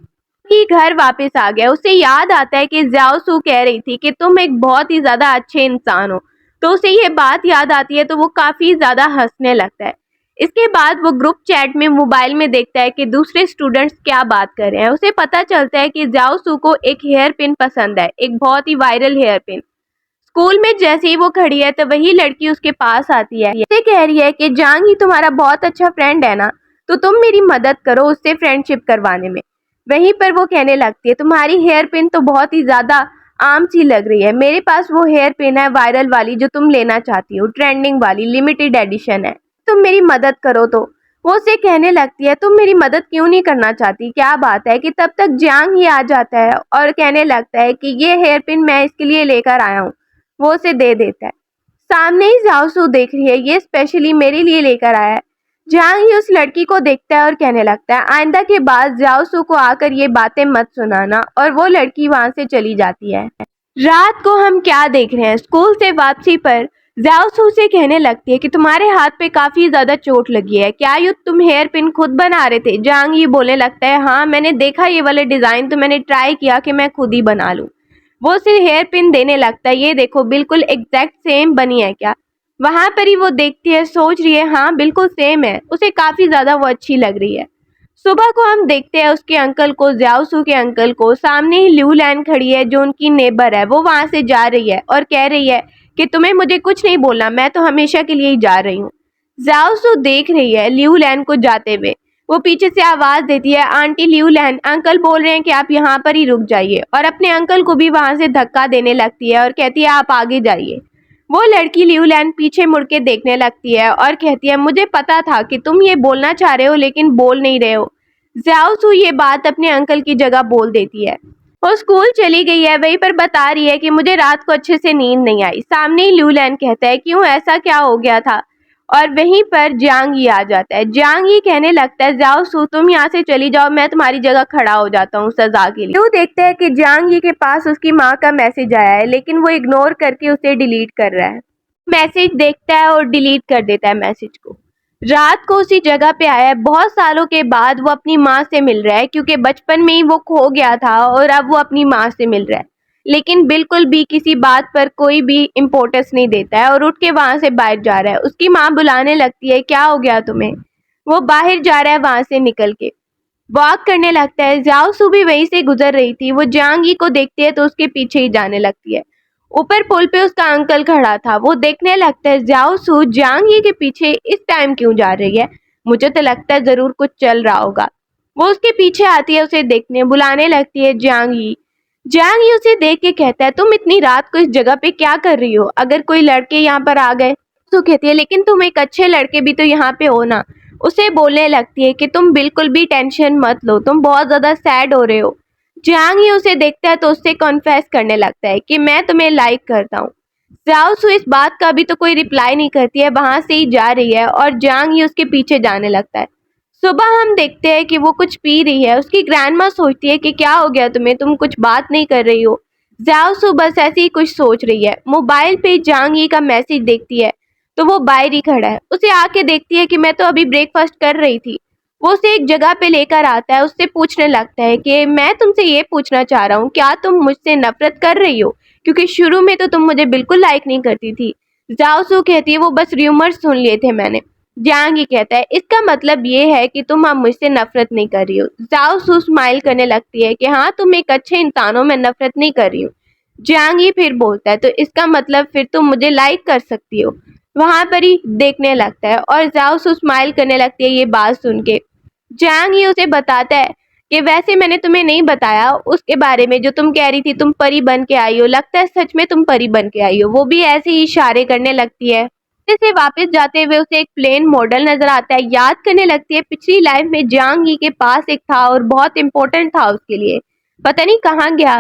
कि घर वापस आ गया। उसे याद आता है कि ज़्याओ सू कह रही थी कि तुम एक बहुत ही ज़्यादा अच्छे इंसान हो, तो उसे ये बात याद आती है तो वो काफ़ी ज़्यादा हंसने लगता है। इसके बाद वो ग्रुप चैट में मोबाइल में देखता है कि दूसरे स्टूडेंट्स क्या बात कर रहे हैं। उसे पता चलता है कि ज़्याओ सू को एक हेयर पिन पसंद है, एक बहुत ही वायरल हेयर पिन। स्कूल में जैसे ही वो खड़ी है तो वही लड़की उसके पास आती है। उसे कह रही है कि जांग ही तुम्हारा बहुत अच्छा फ्रेंड है ना, तो तुम मेरी मदद करो उससे फ्रेंडशिप करवाने में। वहीं पर वो कहने लगती है तुम्हारी हेयर पिन तो बहुत ही ज्यादा आम सी लग रही है, मेरे पास वो हेयर पिन है वायरल वाली जो तुम लेना चाहती हो, ट्रेंडिंग वाली, लिमिटेड एडिशन है, तुम मेरी मदद करो। तो वो उसे कहने लगती है तुम मेरी मदद क्यों नहीं करना चाहती, क्या बात है, कि तब तक जियांग ही आ जाता है और कहने लगता है कि ये हेयर पिन मैं इसके लिए लेकर आया हूँ। वो उसे दे देता है। सामने ही ज़ाओ सू देख रही है, ये स्पेशली मेरे लिए लेकर आया है। जहांग ही उस लड़की को देखता है और कहने लगता है आइंदा के बाद ज़ाओ सू को आकर ये बातें मत सुनाना, और वो लड़की वहां से चली जाती है। रात को हम क्या देख रहे हैं, स्कूल से वापसी पर ज़ाओ सू से कहने लगती है कि तुम्हारे हाथ पे काफी ज्यादा चोट लगी है, क्या ये तुम हेयर पिन खुद बना रहे थे। जहांग ही बोलने लगता है हाँ मैंने देखा ये वाले डिजाइन तो मैंने ट्राई किया कि मैं खुद ही बना लूं। वो उसे हेयर पिन देने लगता है, ये देखो बिल्कुल एग्जैक्ट सेम बनी है क्या। वहां पर ही वो देखती है, सोच रही है हाँ बिल्कुल सेम है, उसे काफी ज्यादा वो अच्छी लग रही है। सुबह को हम देखते हैं उसके अंकल को, ज़्याओ सू के अंकल को। सामने ही लिू लैन खड़ी है जो उनकी नेबर है, वो वहां से जा रही है और कह रही है कि तुम्हें मुझे कुछ नहीं बोलना, मैं तो हमेशा के लिए ही जा रही हूँ। ज़्याओ सू देख रही है लिू लैन को जाते हुए, वो पीछे से आवाज देती है आंटी लिू लैन, अंकल बोल रहे हैं कि आप यहाँ पर ही रुक जाइए, और अपने अंकल को भी वहां से धक्का देने लगती है और कहती है आप आगे जाइए। वो लड़की लिू लैन पीछे मुड़ के देखने लगती है और कहती है मुझे पता था कि तुम ये बोलना चाह रहे हो लेकिन बोल नहीं रहे हो। ज़्याओ सू ये बात अपने अंकल की जगह बोल देती है। वो स्कूल चली गई है, वहीं पर बता रही है कि मुझे रात को अच्छे से नींद नहीं आई। सामने ही लिू लैन कहता है क्यों, ऐसा क्या हो गया था, और वहीं पर जियांग ही आ जाता है। जियांग ही कहने लगता है ज़्याओ सू तुम यहाँ से चली जाओ, मैं तुम्हारी जगह खड़ा हो जाता हूँ सजा के लिए। वो देखता है कि जियांग ही के पास उसकी माँ का मैसेज आया है, लेकिन वो इग्नोर करके उसे डिलीट कर रहा है। मैसेज देखता है और डिलीट कर देता है मैसेज को। रात को उसी जगह पे आया है, बहुत सालों के बाद वो अपनी माँ से मिल रहा है, क्योंकि बचपन में ही वो खो गया था और अब वो अपनी माँ से मिल रहा है, लेकिन बिल्कुल भी किसी बात पर कोई भी इम्पोर्टेंस नहीं देता है और उठ के वहां से बाहर जा रहा है। उसकी माँ बुलाने लगती है क्या हो गया तुम्हें। वो बाहर जा रहा है, वहां से निकल के वॉक करने लगता है। ज़ाओ सू भी वहीं से गुजर रही थी, वो जियांग ही को देखती है तो उसके पीछे ही जाने लगती है। ऊपर पुल पे उसका अंकल खड़ा था, वो देखने लगता है ज़ाओ सू जियांग ही के पीछे इस टाइम क्यों जा रही है, मुझे तो लगता है जरूर कुछ चल रहा होगा। वो उसके पीछे आती है, उसे देखने बुलाने लगती है जियांग ही। जियांग ही उसे देख के कहता है तुम इतनी रात को इस जगह पे क्या कर रही हो, अगर कोई लड़के यहाँ पर आ गए तो। कहती है लेकिन तुम एक अच्छे लड़के भी तो यहाँ पे हो ना। उसे बोलने लगती है कि तुम बिल्कुल भी टेंशन मत लो, तुम बहुत ज्यादा सैड हो रहे हो। जियांग ही उसे देखता है तो उससे कॉन्फेस करने लगता है कि मैं तुम्हें लाइक करता हूँ। ज़ाओ सू इस बात का भी तो कोई रिप्लाई नहीं करती है, वहां से ही जा रही है और जियांग ही उसके पीछे जाने लगता है। सुबह हम देखते हैं कि वो कुछ पी रही है, उसकी ग्रैंडमा सोचती है कि क्या हो गया तुम्हें, तुम कुछ बात नहीं कर रही हो। ज़ाओ सू बस ऐसे ही कुछ सोच रही है। मोबाइल पे जियांग ही का मैसेज देखती है तो वो बाहर ही खड़ा है, उसे आके देखती है कि मैं तो अभी ब्रेकफास्ट कर रही थी। वो उसे एक जगह पे लेकर आता है, उससे पूछने लगता है कि मैं तुमसे ये पूछना चाह रहा हूँ क्या तुम मुझसे नफरत कर रही हो, क्योंकि शुरू में तो तुम मुझे बिल्कुल लाइक नहीं करती थी। ज़ाओ सू कहती है वो बस र्यूमर सुन लिए थे मैंने। जियांग ही कहता है इसका मतलब ये है कि तुम अब मुझसे नफरत नहीं कर रही हो। ज़ाओ सू स्माइल करने लगती है कि हाँ तुम एक अच्छे इंसान हो, मैं नफरत नहीं कर रही हूँ। जियांग ही फिर बोलता है तो इसका मतलब फिर तुम मुझे लाइक कर सकती हो। वहां पर ही देखने लगता है और ज़ाओ सू स्माइल करने लगती है ये बात सुन के। जियांग ही उसे बताता है कि वैसे मैंने तुम्हें नहीं बताया उसके बारे में जो तुम कह रही थी तुम परी बन के आई हो, लगता है सच में तुम परी बन के आई हो। वो भी ऐसे ही इशारे करने लगती है। से वापस जाते हुए उसे एक प्लेन मॉडल नजर आता है, याद करने लगती है पिछली लाइफ में जियांग ही के पास एक था और बहुत इंपॉर्टेंट था उसके लिए, पता नहीं कहाँ गया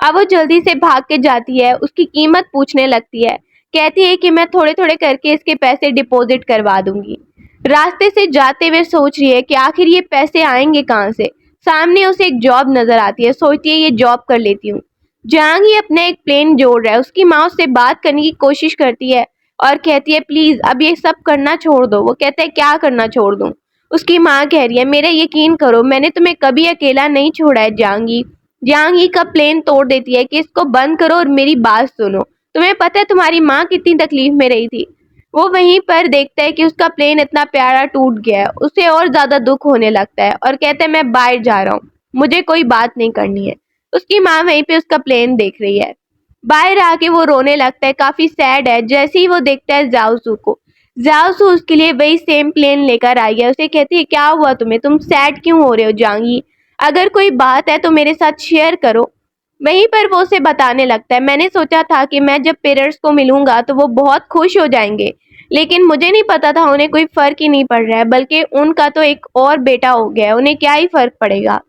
अब वो जल्दी से भाग के जाती है, उसकी कीमत पूछने लगती है, कहती है कि मैं थोड़े थोड़े करके इसके पैसे डिपॉजिट करवा दूंगी। रास्ते से जाते हुए सोच रही है कि आखिर ये पैसे आएंगे कहाँ से। सामने उसे एक जॉब नजर आती है, सोचती है ये जॉब कर लेती हूँ। जियांग ही अपना एक प्लेन जोड़ रहा है, उसकी माँ उससे बात करने की कोशिश करती है और कहती है प्लीज अब ये सब करना छोड़ दो। वो कहता है क्या करना छोड़ दूं? उसकी माँ कह रही है मेरा यकीन करो, मैंने तुम्हें कभी अकेला नहीं छोड़ा है जहांगीर। जहांगीर का प्लेन तोड़ देती है कि इसको बंद करो और मेरी बात सुनो। तुम्हें पता है तुम्हारी माँ कितनी तकलीफ में रही थी? वो वहीं पर देखता है कि उसका प्लेन इतना प्यारा टूट गया है, उसे और ज्यादा दुख होने लगता है और कहता है मैं बाहर जा रहा हूँ, मुझे कोई बात नहीं करनी है। उसकी माँ वहीं पे उसका प्लेन देख रही है। बाहर आके वो रोने लगता है, काफी सैड है। जैसे ही वो देखता है जाओसू को, जाओसू उसके लिए वही सेम प्लेन लेकर आई है। उसे कहती है क्या हुआ तुम्हें, तुम सैड क्यों हो रहे हो जहांगीर? अगर कोई बात है तो मेरे साथ शेयर करो। वहीं पर वो उसे बताने लगता है मैंने सोचा था कि मैं जब पेरेंट्स को मिलूंगा तो वो बहुत खुश हो जाएंगे, लेकिन मुझे नहीं पता था उन्हें कोई फर्क ही नहीं पड़ रहा है, बल्कि उनका तो एक और बेटा हो गया है, उन्हें क्या ही फर्क पड़ेगा।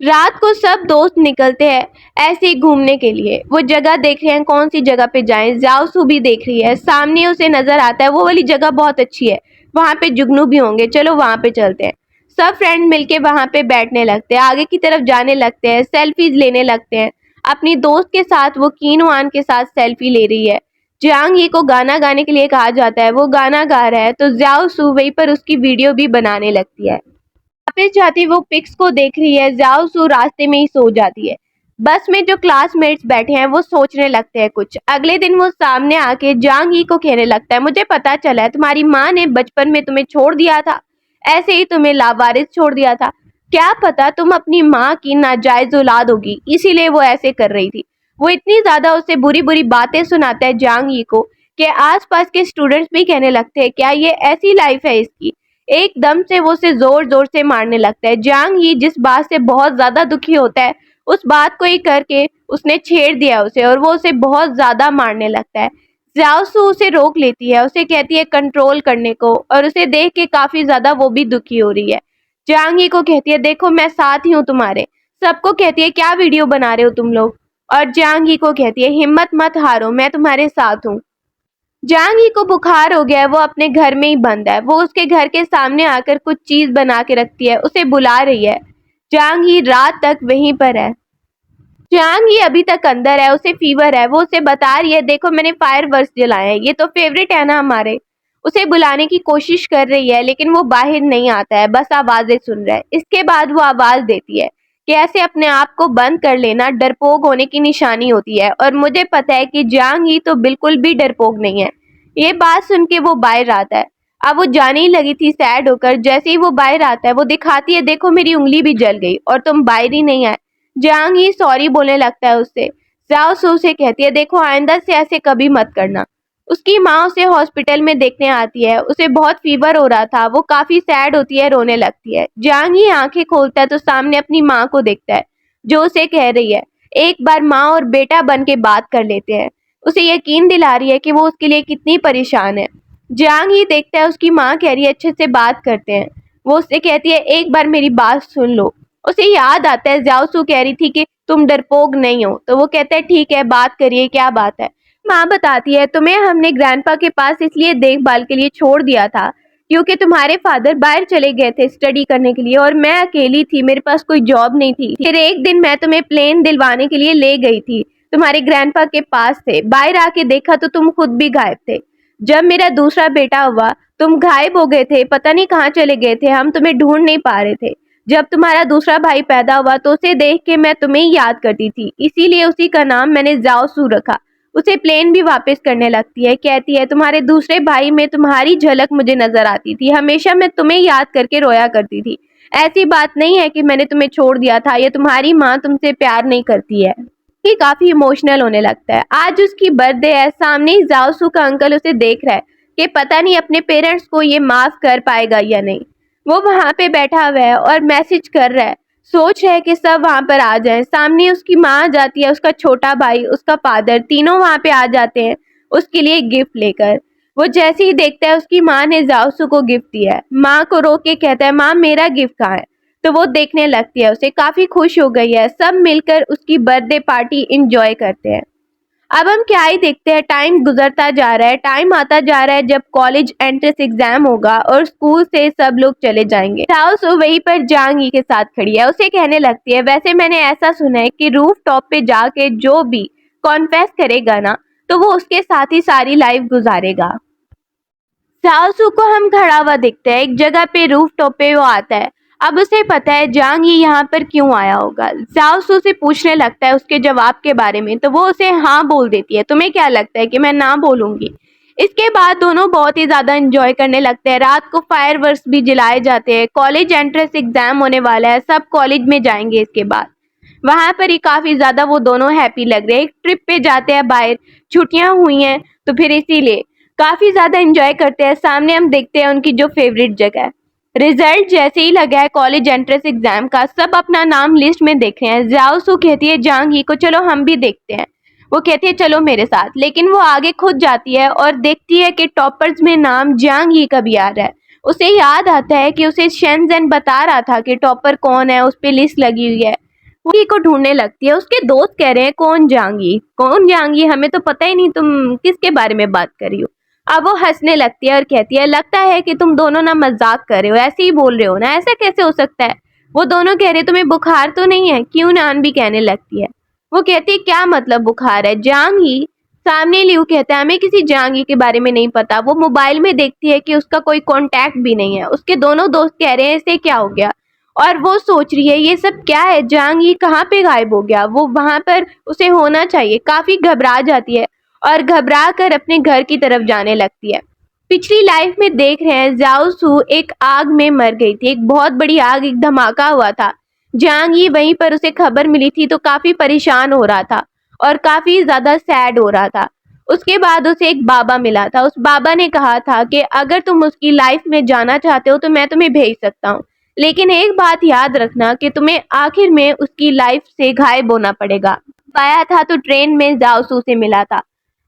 रात को सब दोस्त निकलते हैं ऐसे ही घूमने के लिए। वो जगह देख रहे हैं कौन सी जगह पे जाएं। जाओसू भी देख रही है, सामने उसे नजर आता है वो वाली जगह बहुत अच्छी है, वहां पे जुगनू भी होंगे, चलो वहां पे चलते हैं। सब फ्रेंड मिलके वहां पे बैठने लगते हैं, आगे की तरफ जाने लगते हैं, सेल्फीज लेने लगते हैं। अपनी दोस्त के साथ वो कीनवान के साथ सेल्फी ले रही है। जियांग ही को गाना गाने के लिए कहा जाता है, वो गाना गा रहा है तो जाओसू वहीं पर उसकी वीडियो भी बनाने लगती है। वापस जाती वो पिक्स को देख रही है, जाओसू रास्ते में ही सो जाती है। बस में जो क्लासमेट्स बैठे हैं वो सोचने लगते हैं कुछ। अगले दिन वो सामने आके जांग ही को कहने लगता है मुझे पता चला है तुम्हारी माँ ने बचपन में तुम्हें छोड़ दिया था, ऐसे ही तुम्हें लावारिस छोड़ दिया था। क्या पता तुम अपनी माँ की नाजायज औलाद होगी, इसीलिए वो ऐसे कर रही थी। वो इतनी ज्यादा उसे बुरी बुरी बातें सुनाता है जांग ही को कि आसपास के स्टूडेंट्स भी कहने लगते हैं क्या ये ऐसी लाइफ है इसकी। एकदम से वो उसे जोर जोर से मारने लगता है। जांग ही जिस बात से बहुत ज्यादा दुखी होता है उस बात को ही करके उसने छेड़ दिया उसे और वो उसे बहुत ज्यादा मारने लगता है। जाओसू उसे रोक लेती है, उसे कहती है कंट्रोल करने को और उसे देख के काफी ज्यादा वो भी दुखी हो रही है। जांग ही को कहती है देखो मैं साथ ही हूँ तुम्हारे। सबको कहती है क्या वीडियो बना रहे हो तुम लोग? और जांग ही को कहती है हिम्मत मत हारो, मैं तुम्हारे साथ हूँ। जांग ही को बुखार हो गया है, वो अपने घर में ही बंद है। वो उसके घर के सामने आकर कुछ चीज बना के रखती है, उसे बुला रही है। जांग ही रात तक वहीं पर है। जांग ही अभी तक अंदर है, उसे फीवर है। वो उसे बता रही है देखो मैंने फायरवर्क्स जलाए हैं, ये तो फेवरेट है ना हमारे। उसे बुलाने की कोशिश कर रही है लेकिन वो बाहर नहीं आता है, बस आवाजें सुन रहा है। इसके बाद वो आवाज देती है कि ऐसे अपने आप को बंद कर लेना डरपोक होने की निशानी होती है और मुझे पता है कि जांग ही तो बिल्कुल भी डरपोक नहीं है। ये बात सुन के वो बाहर आता है। अब वो जाने ही लगी थी सैड होकर। जैसे ही वो बाहर आता है वो दिखाती है देखो मेरी उंगली भी जल गई और तुम बाहर ही नहीं आए। जांग ही सॉरी बोलने लगता है उससे। जाओ सू से कहती है देखो आइंदा से ऐसे कभी मत करना। उसकी माँ उसे हॉस्पिटल में देखने आती है, उसे बहुत फीवर हो रहा था, वो काफी सैड होती है, रोने लगती है। जांग ही आंखें खोलता है तो सामने अपनी माँ को देखता है जो उसे कह रही है एक बार माँ और बेटा बन के बात कर लेते हैं। उसे यकीन दिला रही है कि वो उसके लिए कितनी परेशान है। जांग ही देखता है उसकी माँ कह रही है अच्छे से बात करते हैं। वो उससे कहती है एक बार मेरी बात सुन लो। उसे याद आता है जाओसू कह रही थी कि तुम डरपोक नहीं हो, तो वो कहता है ठीक है बात करिए क्या बात है। माँ बताती है तुम्हें हमने ग्रैंडपा के पास इसलिए देखभाल के लिए छोड़ दिया था क्योंकि तुम्हारे फादर बाहर चले गए थे स्टडी करने के लिए और मैं अकेली थी, मेरे पास कोई जॉब नहीं थी। फिर एक दिन मैं तुम्हें प्लेन दिलवाने के लिए ले गई थी, तुम्हारे ग्रैंडपा के पास थे। बाहर आके देखा तो तुम खुद भी गायब थे। जब मेरा दूसरा बेटा हुआ तुम गायब हो गए थे, पता नहीं कहाँ चले गए थे, हम तुम्हें ढूंढ नहीं पा रहे थे। जब तुम्हारा दूसरा भाई पैदा हुआ तो उसे देख के मैं तुम्हें ही याद करती थी, इसीलिए उसी का नाम मैंने जाओसू रखा। उसे प्लेन भी वापस करने लगती है, कहती है तुम्हारे दूसरे भाई में तुम्हारी झलक मुझे नजर आती थी, हमेशा मैं तुम्हें याद करके रोया करती थी। ऐसी बात नहीं है कि मैंने तुम्हें छोड़ दिया था या तुम्हारी माँ तुमसे प्यार नहीं करती है। ये काफी इमोशनल होने लगता है। आज उसकी बर्थडे है, सामने ही जाओसू का अंकल उसे देख रहा है कि पता नहीं अपने पेरेंट्स को ये माफ कर पाएगा या नहीं। वो वहां पे बैठा हुआ है और मैसेज कर रहा है, सोच रहा है कि सब वहां पर आ जाएं। सामने उसकी माँ आ जाती है, उसका छोटा भाई, उसका फादर, तीनों वहां पे आ जाते हैं उसके लिए गिफ्ट लेकर। वो जैसे ही देखता है उसकी माँ ने जाओसू को गिफ्ट दिया है, माँ को रोक के कहता है माँ मेरा गिफ्ट कहाँ है? तो वो देखने लगती है उसे, काफी खुश हो गई है। सब मिलकर उसकी बर्थडे पार्टी इंजॉय करते हैं। अब हम क्या ही देखते हैं, टाइम गुजरता जा रहा है, टाइम आता जा रहा है जब कॉलेज एंट्रेंस एग्जाम होगा और स्कूल से सब लोग चले जाएंगे। ताओसू वहीं पर जांगी के साथ खड़ी है, उसे कहने लगती है वैसे मैंने ऐसा सुना है कि रूफ टॉप पे जाके जो भी कॉन्फेस करेगा ना तो वो उसके साथ ही सारी लाइफ गुजारेगा। साओसू को हम खड़ा हुआ दिखते हैं एक जगह पे, रूफ टॉप पे वो आता है। अब उसे पता है जांग ही यहाँ पर क्यों आया होगा। साओसू से पूछने लगता है उसके जवाब के बारे में, तो वो उसे हाँ बोल देती है। तुम्हें क्या लगता है कि मैं ना बोलूंगी? इसके बाद दोनों बहुत ही ज्यादा एंजॉय करने लगते हैं। रात को फायरवर्क्स भी जलाए जाते हैं। कॉलेज एंट्रेंस एग्जाम होने वाला है, सब कॉलेज में जाएंगे इसके बाद। वहां पर ही काफी ज्यादा वो दोनों हैप्पी लग रहे हैं। एक ट्रिप पे जाते हैं बाहर, छुट्टियां हुई हैं तो फिर इसीलिए काफी ज्यादा एंजॉय करते हैं। सामने हम देखते हैं उनकी जो फेवरेट जगह है। रिजल्ट जैसे ही लगा है कॉलेज एंट्रेंस एग्जाम का, सब अपना नाम लिस्ट में देख रहे हैं। जाओसू कहती है जांग ही को चलो हम भी देखते हैं। वो कहती है चलो मेरे साथ, लेकिन वो आगे खुद जाती है और देखती है कि टॉपर्स में नाम जांग ही का भी आ रहा है। उसे याद आता है कि उसे शेनज़ेन बता रहा था कि टॉपर कौन है, उस पे लिस्ट लगी हुई है। वो को ढूंढने लगती है। उसके दोस्त कह रहे हैं कौन जांगी, कौन जांगी, हमें तो पता ही नहीं, तुम किसके बारे में बात कर रही हो। अब वो हंसने लगती है और कहती है लगता है कि तुम दोनों ना मजाक कर रहे हो, ऐसे ही बोल रहे हो ना, ऐसा कैसे हो सकता है। वो दोनों कह रहे तुम्हें बुखार तो नहीं है, क्यों नान भी कहने लगती है। वो कहती है क्या मतलब बुखार है, जांग ही। सामने लियू कहता है हमें किसी जांग ही के बारे में नहीं पता। वो मोबाइल में देखती है कि उसका कोई कांटेक्ट भी नहीं है। उसके दोनों दोस्त कह रहे हैं इसे क्या हो गया, और वो सोच रही है ये सब क्या है, जांग ही कहाँ पे गायब हो गया, वो वहां पर उसे होना चाहिए। काफी घबरा जाती है और घबरा कर अपने घर की तरफ जाने लगती है। पिछली लाइफ में देख रहे हैं जाओसू एक आग में मर गई थी। एक बहुत बड़ी आग, एक धमाका हुआ था। जांग ही वहीं पर उसे खबर मिली थी तो काफी परेशान हो रहा था और काफी ज्यादा सैड हो रहा था। उसके बाद उसे एक बाबा मिला था। उस बाबा ने कहा था कि अगर तुम उसकी लाइफ में जाना चाहते हो तो मैं तुम्हें भेज सकता हूँ, लेकिन एक बात याद रखना कि तुम्हें आखिर में उसकी लाइफ से गायब होना पड़ेगा। पाया था तो ट्रेन में जाओसू से मिला था।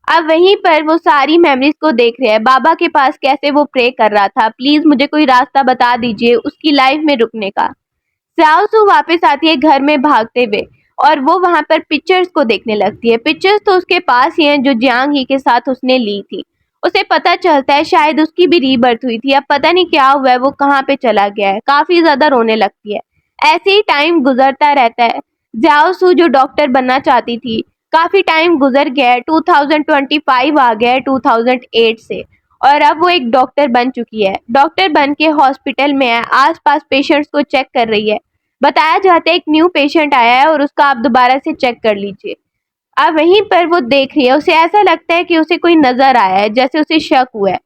अब वहीं पर वो सारी मेमोरीज को देख रहे हैं। बाबा के पास कैसे वो प्रे कर रहा था, प्लीज मुझे कोई रास्ता बता दीजिए उसकी लाइफ में रुकने का। साओसू वापस आती है घर में भागते हुए और वो वहां पर पिक्चर्स को देखने लगती है। पिक्चर्स तो उसके पास ही हैं जो जियांग ही के साथ उसने ली थी। उसे पता चलता है शायद उसकी भी रीबर्थ हुई थी। अब पता नहीं क्या हुआ है, वो कहाँ पे चला गया है। काफी ज्यादा रोने लगती है। ऐसे ही टाइम गुजरता रहता है। जाओसू जो डॉक्टर बनना चाहती थी, काफी टाइम गुजर गया है। 2025 आ गया है 2008 से, और अब वो एक डॉक्टर बन चुकी है। डॉक्टर बन के हॉस्पिटल में है, आसपास पेशेंट्स को चेक कर रही है। बताया जाता है एक न्यू पेशेंट आया है और उसका आप दोबारा से चेक कर लीजिए। अब वहीं पर वो देख रही है, उसे ऐसा लगता है कि उसे कोई नजर आया है, जैसे उसे शक हुआ है,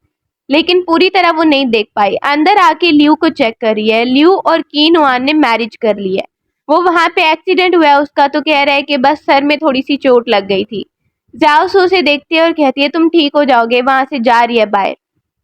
लेकिन पूरी तरह वो नहीं देख पाई। अंदर आके लियू को चेक कर रही है। लियू और कीन वान ने मैरिज कर ली है। वो वहां पे एक्सीडेंट हुआ है उसका, तो कह रहा है कि बस सर में थोड़ी सी चोट लग गई थी। जाओसू से देखती है और कहती है तुम ठीक हो जाओगे। वहां से जा रही है बाहर।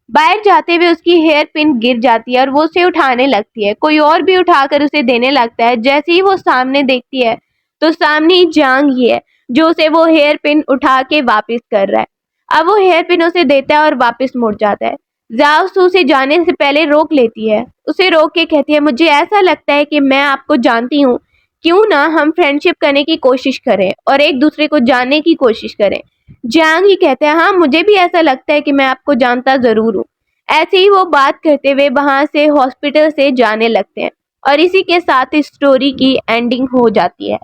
बाहर जाते हुए उसकी हेयर पिन गिर जाती है और वो उसे उठाने लगती है। कोई और भी उठाकर उसे देने लगता है। जैसे ही वो सामने देखती है तो सामने ही जांग ही है जो उसे वो हेयर पिन उठा के वापस कर रहा है। अब वो हेयर पिन उसे देता है और वापस मुड़ जाता है। जाओसू से जाने से पहले रोक लेती है। उसे रोक के कहती है मुझे ऐसा लगता है कि मैं आपको जानती हूँ, क्यों ना हम फ्रेंडशिप करने की कोशिश करें और एक दूसरे को जानने की कोशिश करें। जांग ही कहते हैं हाँ मुझे भी ऐसा लगता है कि मैं आपको जानता जरूर हूँ। ऐसे ही वो बात करते हुए वहां से हॉस्पिटल से जाने लगते हैं और इसी के साथ इस स्टोरी की एंडिंग हो जाती है।